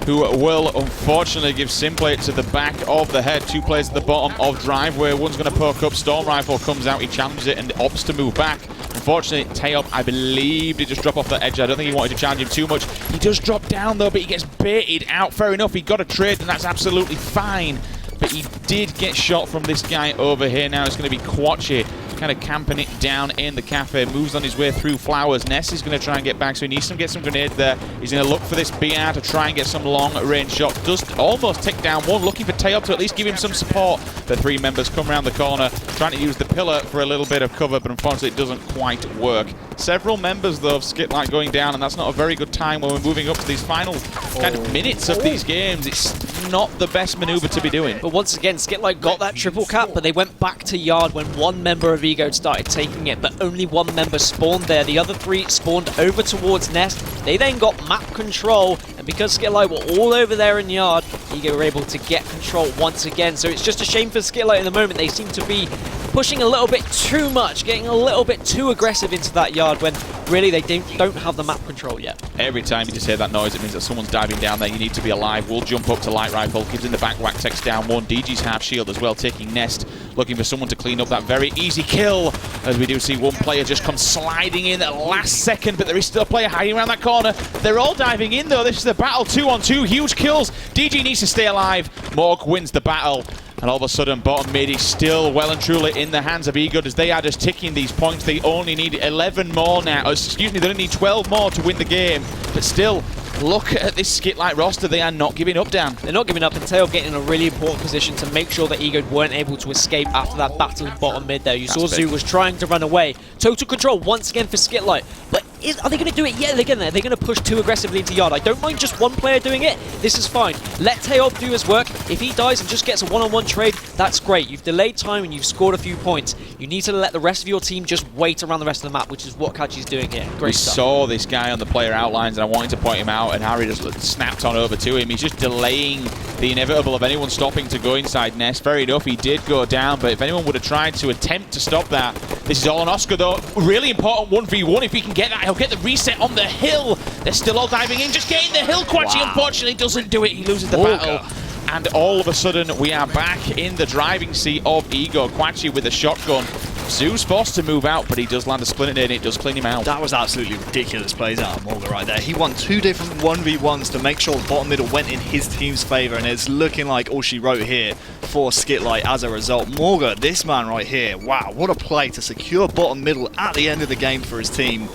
who will unfortunately give Simplate to the back of the head. 2 players at the bottom of driveway. One's going to poke up. Storm Rifle comes out. He challenges it and opts to move back. Unfortunately, Taeop, I believe, did just drop off the edge. I don't think he wanted to challenge him too much. He does drop down, though, but he gets baited out. Fair enough, he got a trade, and that's absolutely fine. But he did get shot from this guy over here. Now it's going to be Quachi, kind of camping it down in the cafe. Moves on his way through Flowers. Ness is going to try and get back, so he needs to get some grenades there. He's going to look for this BR to try and get some long-range shots. Does almost take down one, looking for Taeop to at least give him some support. The 3 members come around the corner, trying to use the pillar for a little bit of cover, but unfortunately it doesn't quite work. Several members, though, of Skitlite going down, and that's not a very good time when we're moving up to these final kind of minutes of these games. It's not the best maneuver to be doing. But once again, Skitlite got that triple cap, but they went back to yard when 1 member of Ego started taking it, but only 1 member spawned there. The other 3 spawned over towards Nest. They then got map control, and because Skitlite were all over there in yard, Ego were able to get control once again. So it's just a shame for Skitlite in the moment. They seem to be pushing a little bit too much, getting a little bit too aggressive into that yard when really they don't have the map control yet. Every time you just hear that noise, it means that someone's diving down there. You need to be alive. We'll jump up to Light Rifle, gives in the back whack, takes down 1. DG's half shield as well, taking Nest, looking for someone to clean up that very easy kill, as we do see 1 player just come sliding in at the last second, but there is still a player hiding around that corner. They're all diving in, though. This is a battle 2-on-2, huge kills. DG needs to stay alive. Morg wins the battle. And all of a sudden, bottom mid is still well and truly in the hands of Ego, as they are just ticking these points. They only need 11 more now. Excuse me, they only need 12 more to win the game. But still, look at this Skitlite roster. They are not giving up, Dan. They're not giving up, and Taeop getting in a really important position to make sure that Ego weren't able to escape after that battle in bottom mid there. You saw Zoo was trying to run away. Total control once again for Skitlite. But are they going to do it yet again? Are they going to push too aggressively into yard? I don't mind just one player doing it. This is fine. Let Teob do his work. If he dies and just gets a one-on-one trade, that's great. You've delayed time and you've scored a few points. You need to let the rest of your team just wait around the rest of the map, which is what Kachi's doing here. Great stuff. We saw this guy on the player outlines, and I wanted to point him out, and Harry just snapped on over to him. He's just delaying the inevitable of anyone stopping to go inside Nest. Fair enough, he did go down, but if anyone would have tried to attempt to stop that, this is all on Oscar though. Really important 1v1. If he can get that, he'll get the reset on the hill. They're still all diving in, just getting the hill. Quachi unfortunately doesn't do it. He loses the battle. And all of a sudden, we are back in the driving seat of Ego. Quachi with a shotgun. Zoo's forced to move out, but he does land a splinter in. It does clean him out. That was absolutely ridiculous plays out of Morga right there. He won 2 different 1v1s to make sure the bottom middle went in his team's favour, and it's looking like all she wrote here for Skitlite as a result. Morga, this man right here, wow, what a play to secure bottom middle at the end of the game for his team.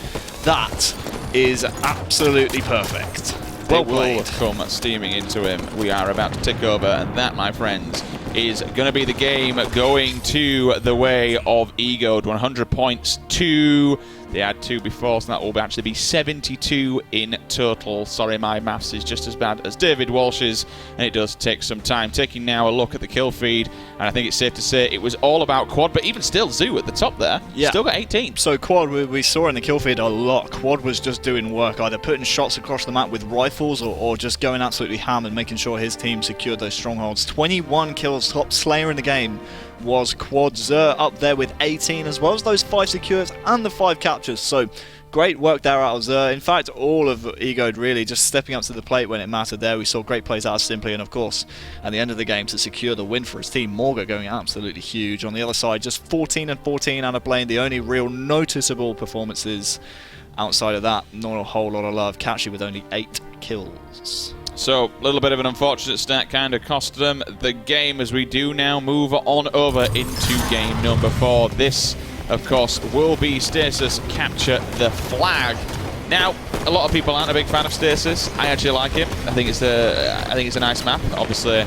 That is absolutely perfect. Well played. Will come steaming into him. We are about to tick over, and that, my friends, is going to be the game going to the way of Ego. 100 points to... They had 2 before, so that will actually be 72 in total. Sorry, my maths is just as bad as David Walsh's, and it does take some time. Taking now a look at the kill feed, and I think it's safe to say it was all about Quad, but even still, Zoo at the top there, still got 18. So Quad, we saw in the kill feed a lot. Quad was just doing work, either putting shots across the map with rifles or just going absolutely ham and making sure his team secured those strongholds. 21 kills, top Slayer in the game was Quad. Zer up there with 18, as well as those 5 secures and the 5 captures. So great work there out of Zer. In fact, all of Ego really just stepping up to the plate when it mattered there. We saw great plays out of Simply, and of course at the end of the game to secure the win for his team. Morga going absolutely huge. On the other side, just 14 and 14 out of Blaine. The only real noticeable performances outside of that, not a whole lot of love. Kachi with only 8 kills. So, a little bit of an unfortunate stat kind of cost them the game, as we do now move on over into game number 4. This, of course, will be Stasis Capture the Flag. Now, a lot of people aren't a big fan of Stasis. I actually like it. I think it's a nice map. Obviously,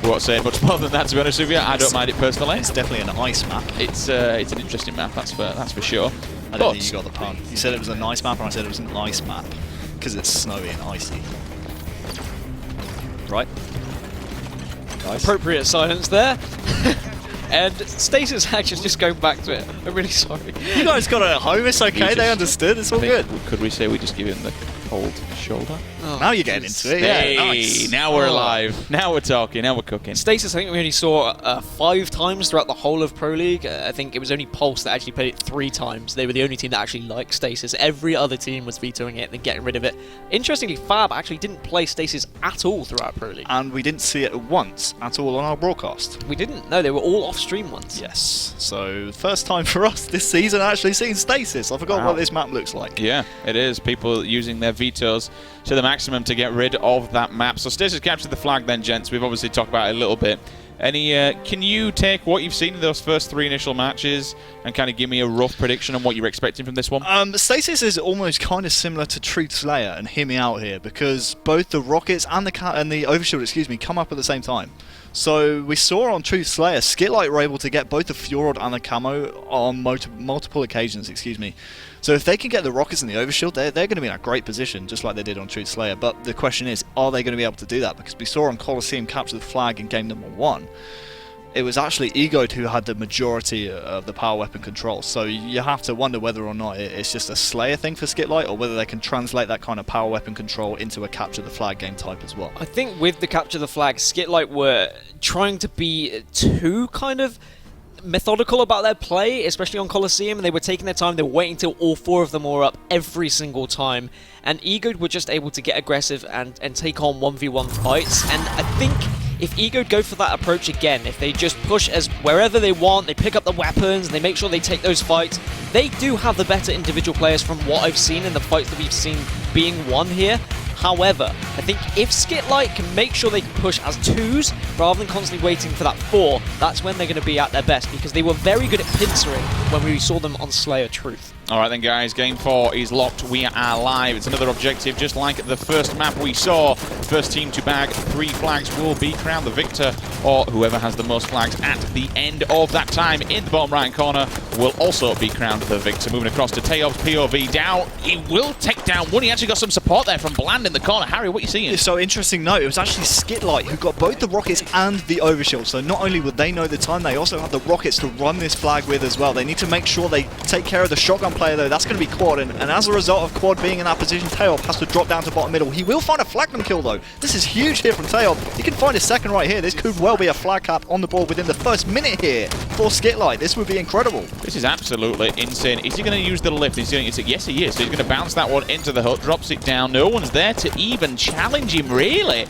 we won't say much more than that, to be honest with you. I don't mind it personally. It's definitely an ice map. It's an interesting map, that's for sure. I don't think you got the pun. You said it was a nice map, and I said it was an ice map because it's snowy and icy. Right. Nice. Appropriate silence there. And Stasis actually just going back to it. I'm really sorry. You guys got it at home, it's okay, they understood, it's all good. Could we say we just give him the cold shoulder? Oh, now you're getting into it, hey, yeah, nice. Now we're alive. Now we're talking, now we're cooking. Stasis, I think we only saw 5 times throughout the whole of Pro League. I think it was only Pulse that actually played it 3 times. They were the only team that actually liked Stasis. Every other team was vetoing it and then getting rid of it. Interestingly, Fab actually didn't play Stasis at all throughout Pro League. And we didn't see it once at all on our broadcast. We didn't. No, they were all off-stream once. Yes. So, first time for us this season actually seeing Stasis. I forgot what this map looks like. Yeah, it is. People using their vetoes to the maximum to get rid of that map. So Stasis captured the flag then, gents. We've obviously talked about it a little bit. Can you take what you've seen in those first 3 initial matches and kind of give me a rough prediction on what you're expecting from this one? Stasis is almost kind of similar to Truth Slayer, and hear me out here, because both the rockets and the Overshield, come up at the same time. So we saw on Truth Slayer, Skitlite were able to get both the Fjord and the Camo on multiple occasions, So if they can get the rockets and the Overshield, they're going to be in a great position, just like they did on Truth Slayer. But the question is, are they going to be able to do that? Because we saw on Coliseum capture the flag in game number 1. It was actually Ego who had the majority of the power weapon control. So you have to wonder whether or not it's just a Slayer thing for Skitlite, or whether they can translate that kind of power weapon control into a capture the flag game type as well. I think with the capture the flag, Skitlite were trying to be too kind of methodical about their play, especially on Coliseum, and they were taking their time. They were waiting till all 4 of them were up every single time, and Ego were just able to get aggressive and take on 1v1 fights. And I think if Ego go for that approach again, if they just push as wherever they want, they pick up the weapons, and they make sure they take those fights, they do have the better individual players from what I've seen in the fights that we've seen being won here. However, I think if Skitlite can make sure they can push as 2s rather than constantly waiting for that 4, that's when they're going to be at their best, because they were very good at pincering when we saw them on Slayer Truth. All right then, guys, game 4 is locked. We are live. It's another objective, just like the first map we saw. First team to bag 3 flags will be crowned the victor, or whoever has the most flags at the end of that time in the bottom right corner will also be crowned the victor. Moving across to Teob's POV down. He will take down one. He actually got some support there from Bland in the corner. Harry, what are you seeing? So interesting note, it was actually Skitlite who got both the rockets and the overshield. So not only would they know the time, they also have the rockets to run this flag with as well. They need to make sure they take care of the shotgun player though. That's going to be Quad, and as a result of Quad being in that position, Teob has to drop down to bottom middle. He will find a flagman kill though. This is huge here from Teob. He can find a second right here. This could well be a flag cap on the board within the first minute here for Skitlite. This would be incredible. This is absolutely insane. Is he going to use the lift? Yes, he is. So he's going to bounce that one into the hut, drops it down. No one's there to even challenge him, really.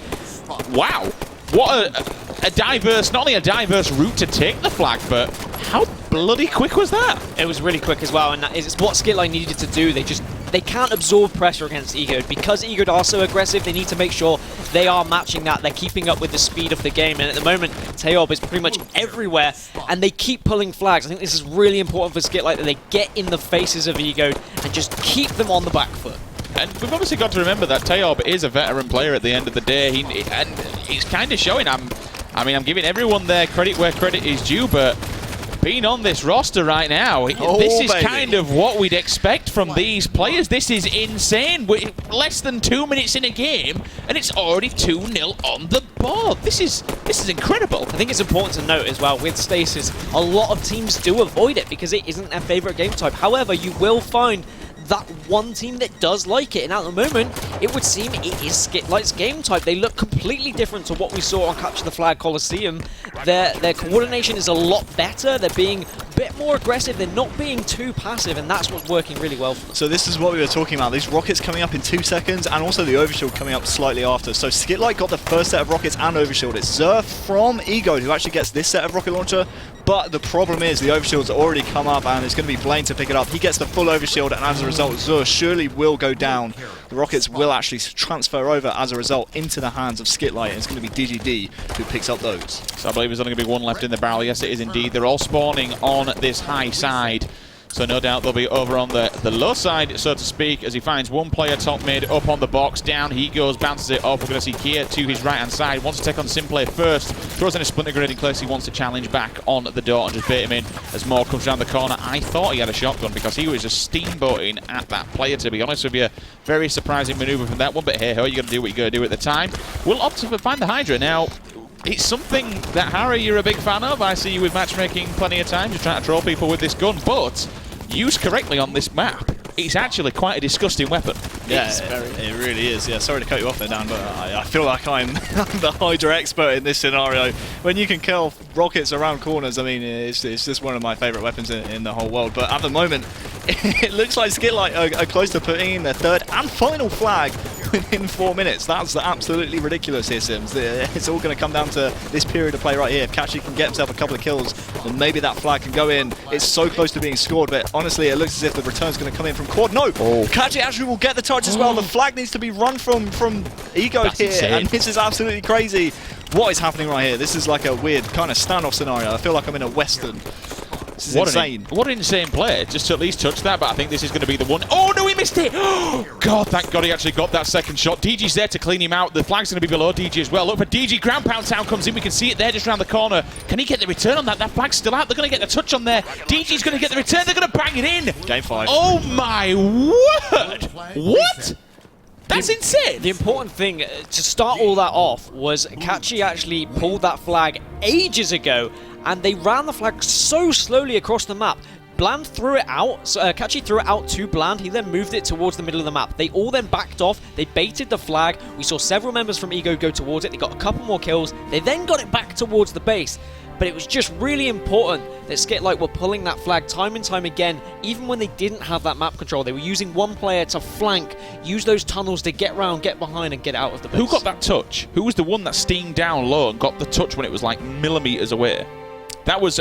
Wow. What a diverse, not only a diverse route to take the flag, but how bloody quick was that? It was really quick as well, and it's what Skitlite needed to do. They can't absorb pressure against Egode. Because Egode are so aggressive, they need to make sure they are matching that. They're keeping up with the speed of the game, and at the moment, Teob is pretty much everywhere, and they keep pulling flags. I think this is really important for Skitlite, that they get in the faces of Egode and just keep them on the back foot. And we've obviously got to remember that Teob is a veteran player at the end of the day. He's kind of showing. I'm giving everyone their credit where credit is due, but being on this roster right now, this is kind of what we'd expect from these players. This is insane. We're less than 2 minutes in a game, and it's already 2-0 on the board. This is incredible. I think it's important to note as well, with Stasis, a lot of teams do avoid it because it isn't their favorite game type. However, you will find that one team that does like it, and at the moment it would seem it is Skitlite's game type. They look completely different to what we saw on Capture the Flag Coliseum. Their coordination is a lot better. They're being a bit more aggressive. They're not being too passive, and that's what's working really well for them. So this is what we were talking about. These rockets coming up in 2 seconds, and also the overshield coming up slightly after. So Skitlite got the first set of rockets and overshield. It's Zer from Egode who actually gets this set of rocket launcher. But the problem is the overshield's already come up, and it's going to be Blaine to pick it up. He gets the full overshield, and as a result, Zur surely will go down. The rockets will actually transfer over as a result into the hands of Skitlite, and it's going to be DGD who picks up those. So I believe there's only going to be one left in the barrel. Yes, it is indeed. They're all spawning on this high side. So no doubt they'll be over on the low side, so to speak, as he finds one player top mid, up on the box, down he goes, bounces it off. We're going to see Kia to his right-hand side, wants to take on Simplay first, throws in a splinter grenade in case he wants to challenge back on the door and just bait him in as Moore comes around the corner. I thought he had a shotgun because he was just steamboating at that player, to be honest with you. Very surprising manoeuvre from that one, but hey-ho, you got to do what you got to do at the time. We'll opt to find the Hydra now. It's something that, Harry, you're a big fan of. I see you with matchmaking plenty of times. You're trying to troll people with this gun, but used correctly on this map, it's actually quite a disgusting weapon. Yeah, it really is. Yeah, sorry to cut you off there, Dan, but I feel like I'm the Hydra expert in this scenario. When you can kill rockets around corners, I mean, it's just one of my favourite weapons in the whole world. But at the moment, it looks like Skitlite are close to putting in their third and final flag within 4 minutes. That's absolutely ridiculous here, Sims. It's all going to come down to this period of play right here. If Kachi can get himself a couple of kills, then maybe that flag can go in. It's so close to being scored, but honestly, it looks as if the return's going to come in from Quad. No! Kachi actually will get the touch as well. The flag needs to be run from Egode here, insane. and this is absolutely crazy. What is happening right here? This is like a weird kind of standoff scenario. I feel like I'm in a Western. This is insane. What an insane play. Just to at least touch that, but I think this is going to be the one. Oh, no, he missed it. Oh, God, thank God he actually got that second shot. DG's there to clean him out. The flag's going to be below DG as well. Look for DG. Ground pound town comes in. We can see it there just around the corner. Can he get the return on that? That flag's still out. They're going to get the touch on there. DG's going to get the return. They're going to bang it in. Game 5. Oh, my word. What? That's insane. The important thing to start all that off was Kachi actually pulled that flag ages ago, and they ran the flag so slowly across the map. Bland threw it out, so Kachi threw it out to Bland, he then moved it towards the middle of the map. They all then backed off, they baited the flag, we saw several members from Ego go towards it, they got a couple more kills, they then got it back towards the base. But it was just really important that Skitlite were pulling that flag time and time again, even when they didn't have that map control. They were using one player to flank, use those tunnels to get round, get behind, and get out of the base. Who got that touch? Who was the one that steamed down low and got the touch when it was like millimeters away? That was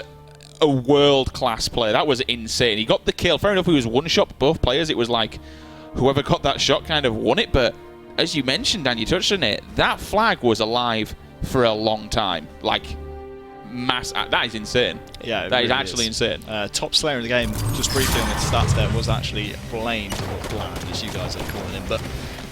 a world-class play. That was insane. He got the kill. Fair enough, he was one-shot both players. It was like whoever got that shot kind of won it. But as you mentioned, Dan, you touched on it, that flag was alive for a long time. Like, That is insane. Yeah, that is really actually insane. Top Slayer in the game, just briefly on the stats there, was actually blamed, or bland as you guys are calling him. But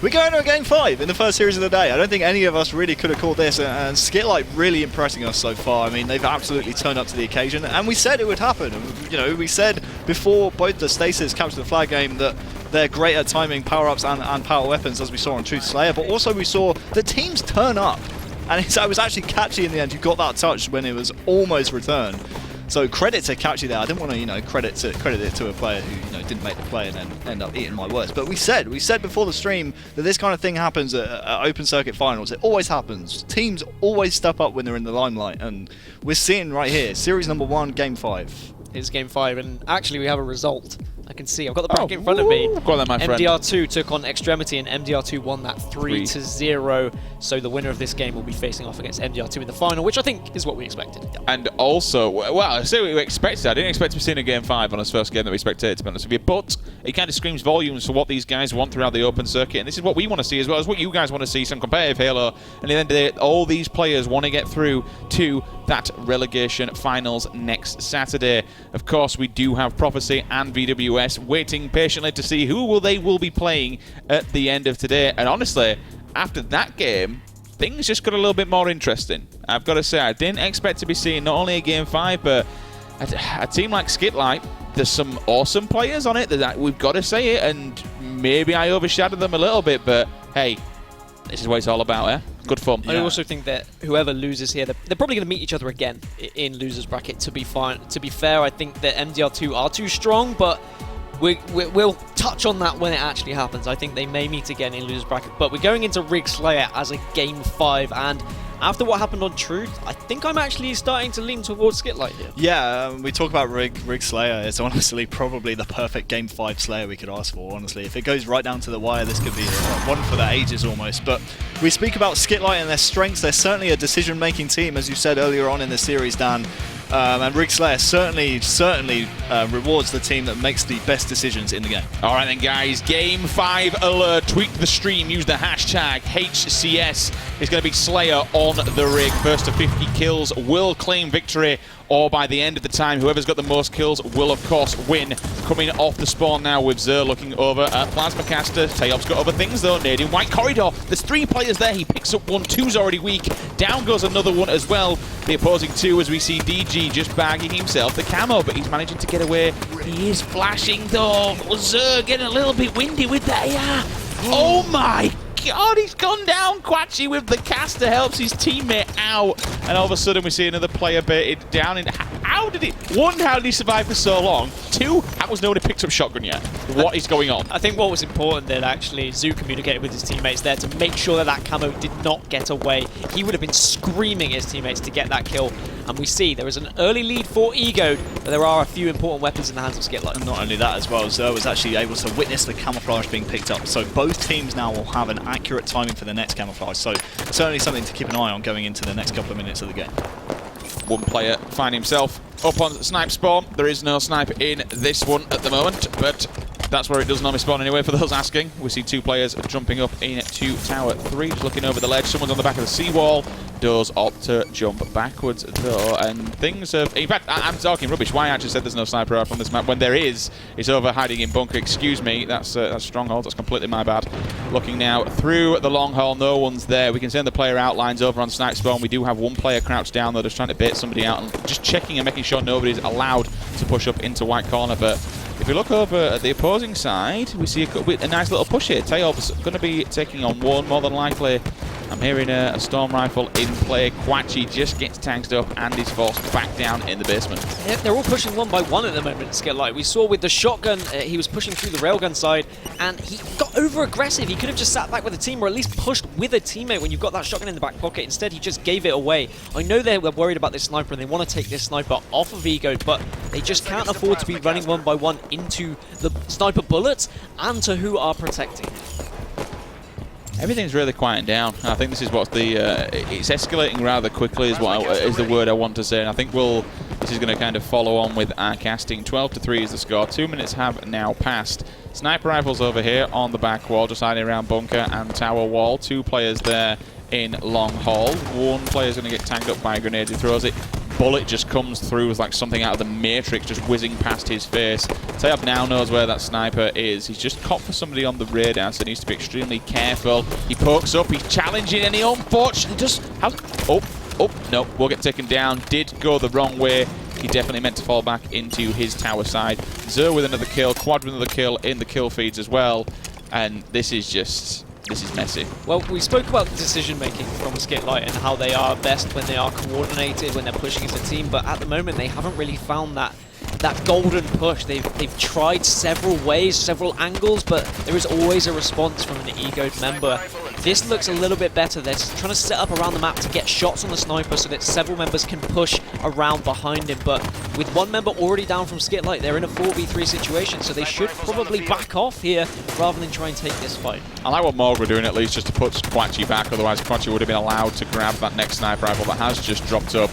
we're going to a game 5 in the first series of the day. I don't think any of us really could have called this, and Skitlite really impressing us so far. I mean, they've absolutely turned up to the occasion, and we said it would happen. You know, we said before both the Stasis Capture the Flag game that they're great at timing power-ups and power weapons, as we saw on Truth Slayer, but also we saw the teams turn up. And it was actually Catchy in the end who got that touch when it was almost returned. So credit to Catchy there. I didn't want to, credit it to a player who, didn't make the play and then end up eating my words. But we said before the stream that this kind of thing happens at open circuit finals. It always happens. Teams always step up when they're in the limelight, and we're seeing right here, series number 1, game 5. It's game 5, and actually we have a result. I can see. I've got the bracket in front of me. Go on then, my friend. MDR2 took on Extremity, and MDR2 won that 3-0. So the winner of this game will be facing off against MDR2 in the final, which I think is what we expected. And also, well, I say we expected. I didn't expect to be seeing a game 5 on his first game that we spectated, to be honest with you. But it kind of screams volumes for what these guys want throughout the open circuit. And this is what we want to see as well as what you guys want to see, some competitive Halo. And at the end of the day, all these players want to get through to that relegation finals next Saturday. Of course, we do have Prophecy and VWS waiting patiently to see who they will be playing at the end of today. And honestly, after that game, things just got a little bit more interesting. I've got to say, I didn't expect to be seeing not only a game 5, but a team like Skitlite. There's some awesome players on it. We've got to say it, and maybe I overshadowed them a little bit, but hey, this is what it's all about, eh? Good fun. I also think that whoever loses here, they're probably going to meet each other again in losers bracket. To be fair, I think that MDR2 are too strong, but we'll touch on that when it actually happens. I think they may meet again in losers bracket, but we're going into Rig Slayer as a game 5, and after what happened on Truth, I think I'm actually starting to lean towards Skitlite here. Yeah, we talk about Rig Slayer. It's honestly probably the perfect game 5 Slayer we could ask for, honestly. If it goes right down to the wire, this could be one for the ages almost. But we speak about Skitlite and their strengths. They're certainly a decision-making team, as you said earlier on in the series, Dan. And Rig Slayer certainly rewards the team that makes the best decisions in the game. All right then, guys. Game 5 alert. Tweak the stream. Use the hashtag HCS. It's going to be Slayer on the rig. First to 50 kills will claim victory, or by the end of the time, whoever's got the most kills will, of course, win. Coming off the spawn now with Zer looking over at Plasma Caster. Tayop's got other things, though. Nading White Corridor. There's 3 players there. He picks up one. 2's already weak. Down goes another one as well. The opposing 2, as we see DG just bagging himself the camo, but he's managing to get away. He is flashing, though. Zer getting a little bit windy with that. Yeah. Oh, my God, he's gone down. Quatchy with the caster helps his teammate out, and all of a sudden we see another player baited down. And how did he survive for so long? 2, how was no one picked up shotgun yet? What is going on? I think what was important that actually Zoo communicated with his teammates there to make sure that camo did not get away. He would have been screaming at his teammates to get that kill. And we see there is an early lead for Ego, but there are a few important weapons in the hands of Skitlite. And not only that as well, Zer was actually able to witness the camouflage being picked up. So both teams now will have an accurate timing for the next camouflage. So certainly something to keep an eye on going into the next couple of minutes of the game. One player finding himself up on snipe spawn. There is no snipe in this one at the moment, but that's where it does normally spawn anyway, for those asking. We see 2 players jumping up into Tower 3, just looking over the ledge. Someone's on the back of the seawall. Does opt to jump backwards, though, and things have... In fact, I'm talking rubbish. Why I actually said there's no sniper up on this map when there is? It's over hiding in bunker. Excuse me, that's Strongholds. That's completely my bad. Looking now through the long hall, no one's there. We can send the player outlines over on snipe spawn. We do have 1 player crouched down, though, just trying to bait somebody out and just checking and making sure nobody's allowed to push up into white corner. But if we look over at the opposing side, we see a nice little push here. Tayob's going to be taking on 1, more than likely. I'm hearing a storm rifle in play. Quatchy just gets tanked up and is forced back down in the basement. Yeah, they're all pushing 1 by 1 at the moment, Skitlite. We saw with the shotgun, he was pushing through the railgun side, and he got over-aggressive. He could have just sat back with a team, or at least pushed with a teammate when you've got that shotgun in the back pocket. Instead, he just gave it away. I know they were worried about this sniper, and they want to take this sniper off of Ego, but they just can't afford to be running 1 by 1 into the sniper bullets and to who are protecting. Everything's really quieting down. I think this is what's it's escalating rather quickly is the word I want to say. And I think this is going to kind of follow on with our casting. 12-3 is the score. 2 minutes have now passed. Sniper rifles over here on the back wall, just hiding around bunker and tower wall. 2 players there in long haul. 1 player's going to get tagged up by a grenade. He throws it bullet just comes through as like something out of the Matrix, just whizzing past his face. Tayob now knows where that sniper is. He's just caught for somebody on the radar, so he needs to be extremely careful. He pokes up, he's challenging, and he unfortunately just has... Oh, no, will get taken down. Did go the wrong way. He definitely meant to fall back into his tower side. Zer with another kill, Quad with another kill in the kill feeds as well. And this is messy. Well, we spoke about decision-making from Skitlite and how they are best when they are coordinated, when they're pushing as a team, but at the moment they haven't really found that golden push. They've tried several ways, several angles, but there is always a response from an egoed member. This looks a little bit better. They're trying to set up around the map to get shots on the sniper so that several members can push around behind him, but with one member already down from Skitlite, they're in a 4v3 situation, so they should probably back off here rather than try and take this fight. I like what Morg were doing at least, just to put Quachi back, otherwise Quachi would have been allowed to grab that next sniper rifle that has just dropped up.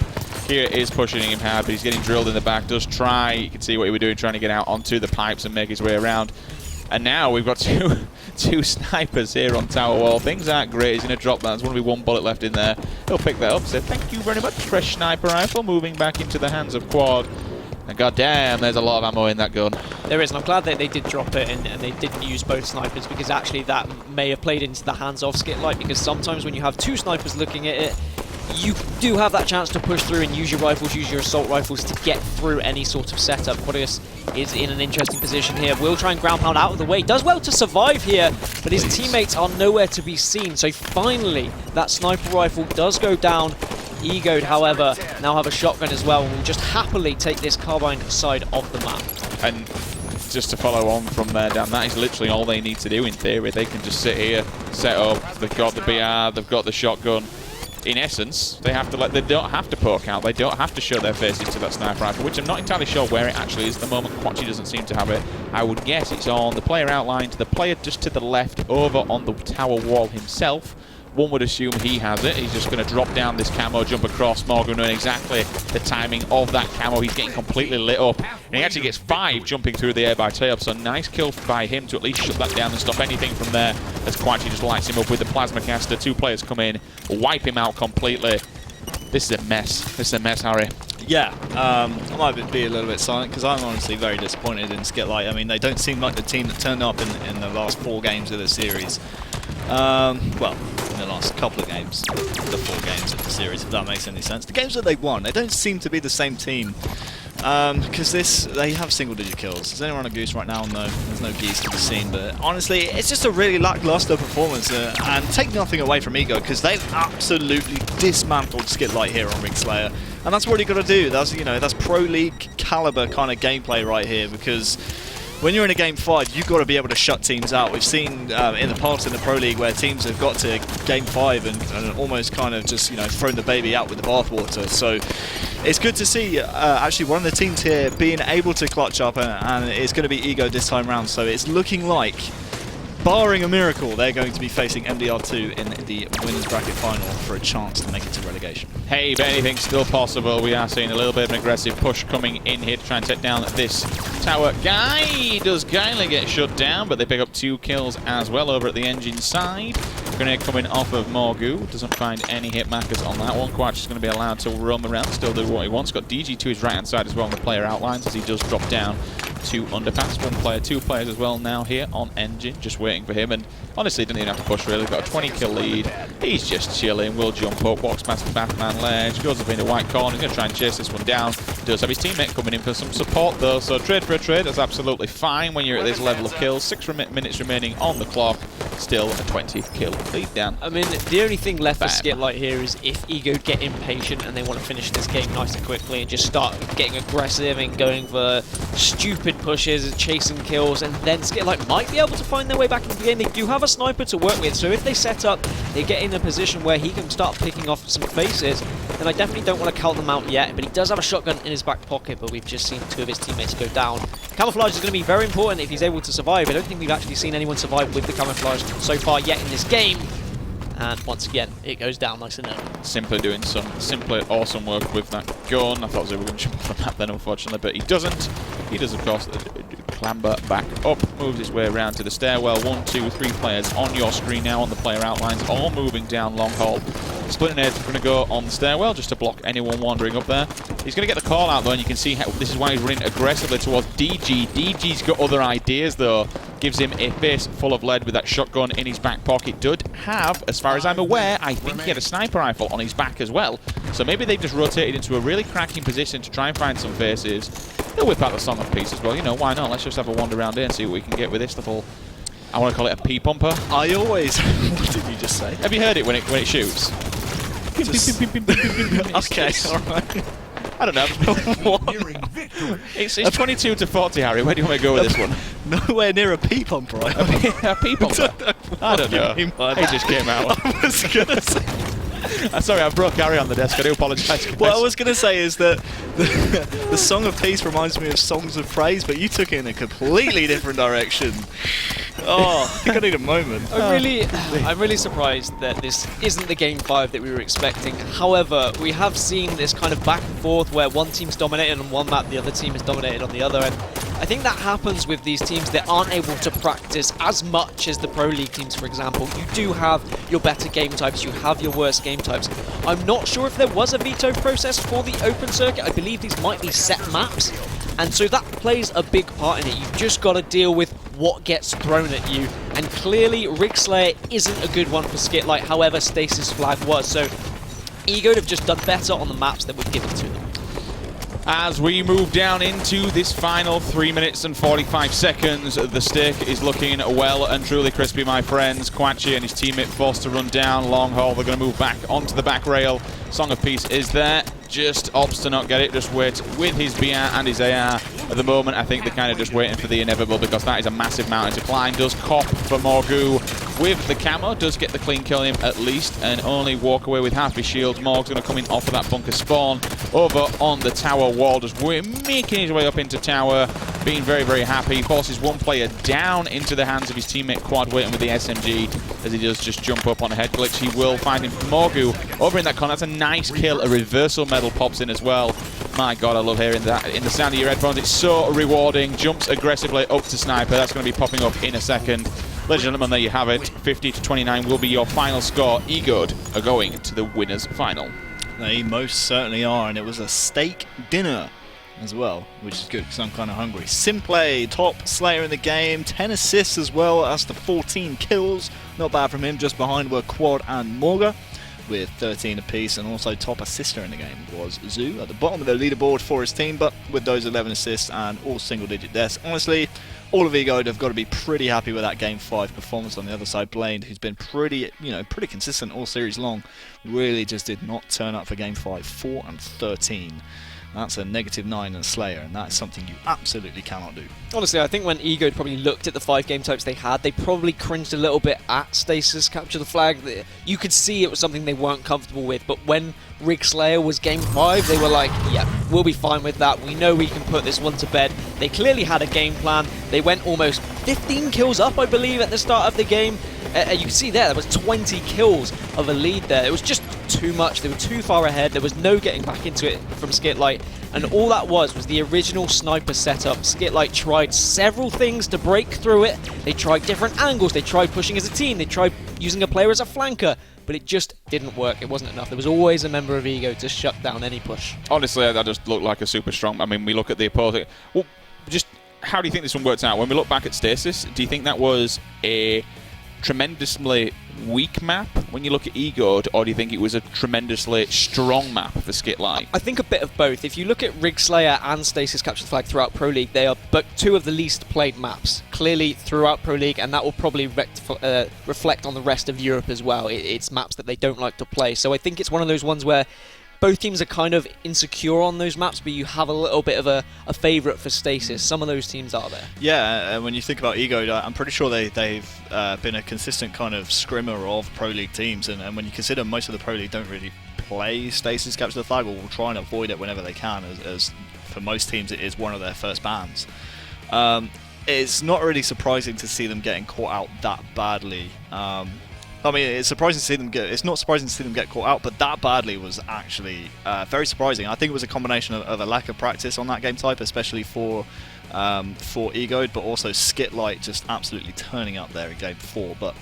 Here is pushing him hard, but he's getting drilled in the back. Does try, you can see what he was doing, trying to get out onto the pipes and make his way around. And now we've got two snipers here on tower wall. Things aren't great. He's going to drop that. There's going to be one bullet left in there. He'll pick that up, say thank you very much. Fresh sniper rifle moving back into the hands of Quad. And goddamn, there's a lot of ammo in that gun. There is, and I'm glad that they did drop it and they didn't use both snipers, because actually that may have played into the hands of Skitlite, because sometimes when you have two snipers looking at it, you do have that chance to push through and use your rifles, use your assault rifles to get through any sort of setup. Quadius is in an interesting position here. Will try and ground pound out of the way. Does well to survive here, but his teammates are nowhere to be seen. So finally, that sniper rifle does go down. Egoed, however, now have a shotgun as well, and will just happily take this carbine side of the map. And just to follow on from there, Dan, that is literally all they need to do in theory. They can just sit here, set up, they've got the BR, they've got the shotgun. In essence, they don't have to poke out, they don't have to show their faces to that sniper rifle, which I'm not entirely sure where it actually is at the moment. Quachi doesn't seem to have it. I would guess it's on the player outline to the player just to the left, over on the tower wall himself. One would assume he has it. He's just going to drop down this camo, jump across. Morgan knowing exactly the timing of that camo. He's getting completely lit up. And he actually gets 5 jumping through the air by Tayob. So nice kill by him to at least shut that down and stop anything from there. As Quachi just lights him up with the plasma caster. 2 players come in, wipe him out completely. This is a mess. This is a mess, Harry. Yeah, I might be a little bit silent because I'm honestly very disappointed in Skitlite. I mean, they don't seem like the team that turned up in the last 4 games of the series. Well, in the last couple of games, the 4 games of the series, if that makes any sense. The games that they won, they don't seem to be the same team. Because they have single-digit kills. Is anyone on a goose right now? No, there's no geese to be seen. But honestly, it's just a really lackluster performance. And take nothing away from Ego, because they've absolutely dismantled Skitlite here on Ring Slayer. And that's what you got to do. That's, you know, that's pro league caliber kind of gameplay right here, because when you're in a game 5, you've got to be able to shut teams out. We've seen in the past in the Pro League where teams have got to game 5 and almost kind of just, you know, thrown the baby out with the bathwater. So it's good to see actually one of the teams here being able to clutch up, and it's going to be Ego this time round. So it's looking like, barring a miracle, they're going to be facing MDR2 in the winners bracket final for a chance to make it to relegation. Hey, but anything's still possible. We are seeing a little bit of an aggressive push coming in here to try and take down this tower guy. Does kindly get shut down, but they pick up 2 kills as well over at the engine side. Grenade coming off of Morgu. Doesn't find any hit markers on that one. Quatch is going to be allowed to roam around, still do what he wants. Got DG to his right-hand side as well on the player outlines as he does drop down to underpass. 1 player, 2 players as well now here on engine, just waiting for him. And honestly, didn't even have to push really. Got a 20 kill lead. He's just chilling. Will jump up, walks past the Batman ledge, goes up into white corner. He's going to try and chase this one down. Does have his teammate coming in for some support though, so trade for a trade is absolutely fine when you're at this level of kills. 6 minutes remaining on the clock. Still a 20 kill lead down. I mean, the only thing left for Skitlite here is if Ego get impatient and they want to finish this game nice and quickly and just start getting aggressive and going for stupid pushes and chasing kills, and then Skitlite might be able to find their way back into the game. They do have a sniper to work with, so if they set up, they get in a position where he can start picking off some faces, then I definitely don't want to count them out yet. But he does have a shotgun in his back pocket, but we've just seen 2 of his teammates go down. Camouflage is going to be very important if he's able to survive. I don't think we've actually seen anyone survive with the camouflage so far yet in this game. And once again, it goes down nice and early. Simply doing some awesome work with that gun. I thought they were going to jump off the map then, unfortunately, but he doesn't. He does, of course, clamber back up, moves his way around to the stairwell. 1, 2, 3 players on your screen now on the player outlines, all moving down long hall. Split Nade is going to go on the stairwell just to block anyone wandering up there. He's going to get the call out though, and you can see how this is why he's running aggressively towards DG. DG's got other ideas though. Gives him a face full of lead with that shotgun in his back pocket. Dud have, as far as I'm aware, I think he had a sniper rifle on his back as well. So maybe they've just rotated into a really cracking position to try and find some faces. They'll whip out the Song of Peace as well. You know, why not? Let's just have a wander around here and see what we can get with this little... I want to call it a P-pumper. I always... What did you just say? Have you heard it when it shoots? Okay, alright. I don't know. It's 22 to 40, Harry. Where do you want to go with this one? Nowhere near a pea pumper, right? A P-pumper? I don't know. It just came out. I was going to say... Sorry, I broke Harry on the desk. I do apologise. What I was going to say is that the Song of Peace reminds me of Songs of Praise, but you took it in a completely different direction. Oh, I think I need a moment. I'm really surprised that this isn't the Game 5 that we were expecting. However, we have seen this kind of back and forth where one team's dominated on one map, the other team is dominated on the other, and I think that happens with these teams that aren't able to practice as much as the Pro League teams, for example. You do have your better game types, you have your worst game types. I'm not sure if there was a veto process for the open circuit. I believe these might be set maps, and so that plays a big part in it. You've just got to deal with what gets thrown at you, and clearly Rig Slayer isn't a good one for Skitlite, however Stasis Flag was, so Ego have just done better on the maps that were given to them. As we move down into this final 3 minutes and 45 seconds, the stick is looking well and truly crispy, my friends. Quachi and his teammate forced to run down long haul. They're going to move back onto the back rail. Song of Peace is there. Just opts to not get it. Just wait with his BR and his AR. At the moment, I think they're kind of just waiting for the inevitable because that is a massive mountain to climb. Does cop for Morgu with the camo. Does get the clean kill him at least and only walk away with half his shield. Morg's going to come in off of that bunker spawn over on the tower wall. Just making his way up into tower. Being very, very happy. Forces one player down into the hands of his teammate Quad waiting with the SMG as he does just jump up on a head glitch. He will find him Morgu over in that corner. That's a nice kill. A reversal medal pops in as well. My God, I love hearing that in the sound of your headphones. It's so rewarding. Jumps aggressively up to Sniper. That's going to be popping up in a second. Ladies and gentlemen, there you have it. 50 to 29 will be your final score. EGOD are going to the winners' final. They most certainly are, and it was a steak dinner as well, which is good because I'm kind of hungry. Simplay, top Slayer in the game, 10 assists as well as the 14 kills. Not bad from him. Just behind were Quad and Morga with 13 apiece, and also top assister in the game was Zoo at the bottom of the leaderboard for his team, but with those 11 assists and all single-digit deaths. Honestly, all of Ego have got to be pretty happy with that Game 5 performance. On the other side, Blaine, who's been pretty consistent all series long, really just did not turn up for Game 5. 4 and 13. That's a -9 in Slayer, and that's something you absolutely cannot do. Honestly, I think when Ego probably looked at the 5 game types they had, they probably cringed a little bit at Stasis Capture the Flag. You could see it was something they weren't comfortable with, but when Rig Slayer was Game 5, they were like, yeah, we'll be fine with that. We know we can put this one to bed. They clearly had a game plan. They went almost 15 kills up, I believe, at the start of the game. You can see there was 20 kills of a lead there. It was just too much. They were too far ahead. There was no getting back into it from Skitlite. And all that was the original sniper setup. Skitlite tried several things to break through it. They tried different angles. They tried pushing as a team. They tried using a player as a flanker. But it just didn't work. It wasn't enough. There was always a member of Ego to shut down any push. Honestly, that just looked like a super strong... I mean, we look at the opposing... Well, just how do you think this one worked out? When we look back at Stasis, do you think that was a tremendously weak map when you look at EGOD, or do you think it was a tremendously strong map for Skitlite? I think a bit of both. If you look at Rig Slayer and Stasis Capture the Flag throughout Pro League, they are but 2 of the least played maps, clearly throughout Pro League, and that will probably reflect on the rest of Europe as well. It's maps that they don't like to play, so I think it's one of those ones where both teams are kind of insecure on those maps, but you have a little bit of a favourite for Stasis. Some of those teams are there. Yeah, when you think about Ego, I'm pretty sure they've been a consistent kind of scrimmer of Pro League teams, and when you consider most of the Pro League don't really play Stasis Capture the Flag, or will try and avoid it whenever they can, as for most teams it is one of their first bans. It's not really surprising to see them getting caught out that badly. I mean, it's surprising to see them it's not surprising to see them get caught out, but that badly was actually very surprising. I think it was a combination of a lack of practice on that game type, especially for for Egoed, but also Skitlite just absolutely turning up there in Game 4. But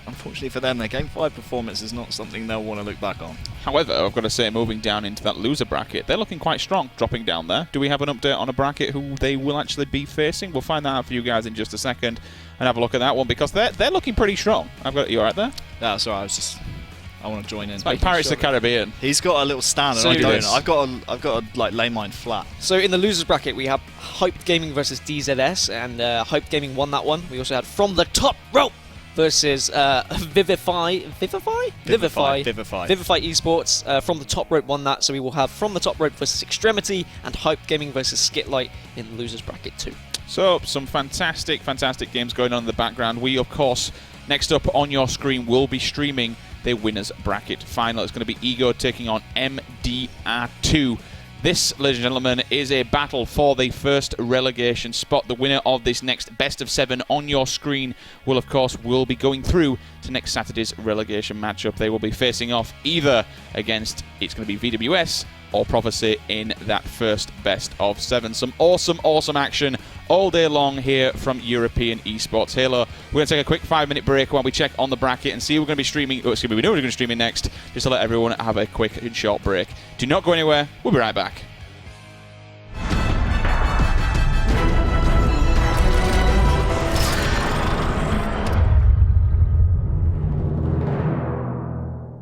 unfortunately for them, their Game 5 performance is not something they'll want to look back on. However, I've got to say, moving down into that loser bracket, they're looking quite strong, dropping down there. Do we have an update on a bracket who they will actually be facing? We'll find that out for you guys in just a second and have a look at that one, because they're looking pretty strong. I've got you all right there? Yeah, sorry, I want to join in. It's like Pirates of the Caribbean. He's got a little stand, So and I don't. this. I've got to like lay mine flat. So in the losers bracket, we have Hyped Gaming versus DZS, and Hyped Gaming won that one. We also had From the Top Rope versus Vivify Esports. From the Top Rope won that, so we will have From the Top Rope versus Extremity and Hyped Gaming versus Skitlite in the losers bracket too. So, some fantastic games going on in the background. We, of course, next up on your screen, will be streaming the winners bracket final. It's going to be Ego taking on MDR2. This, ladies and gentlemen, is a battle for the first relegation spot. The winner of this next best of 7 on your screen will, of course, be going through to next Saturday's relegation matchup. They will be facing off either against, it's going to be VWS or Prophecy in that first best of 7. Some awesome action all day long here from European Esports. Halo, we're going to take a quick 5-minute break while we check on the bracket and see who we're going to be streaming. We know we're going to be streaming next, just to let everyone have a quick and short break. Do not go anywhere. We'll be right back.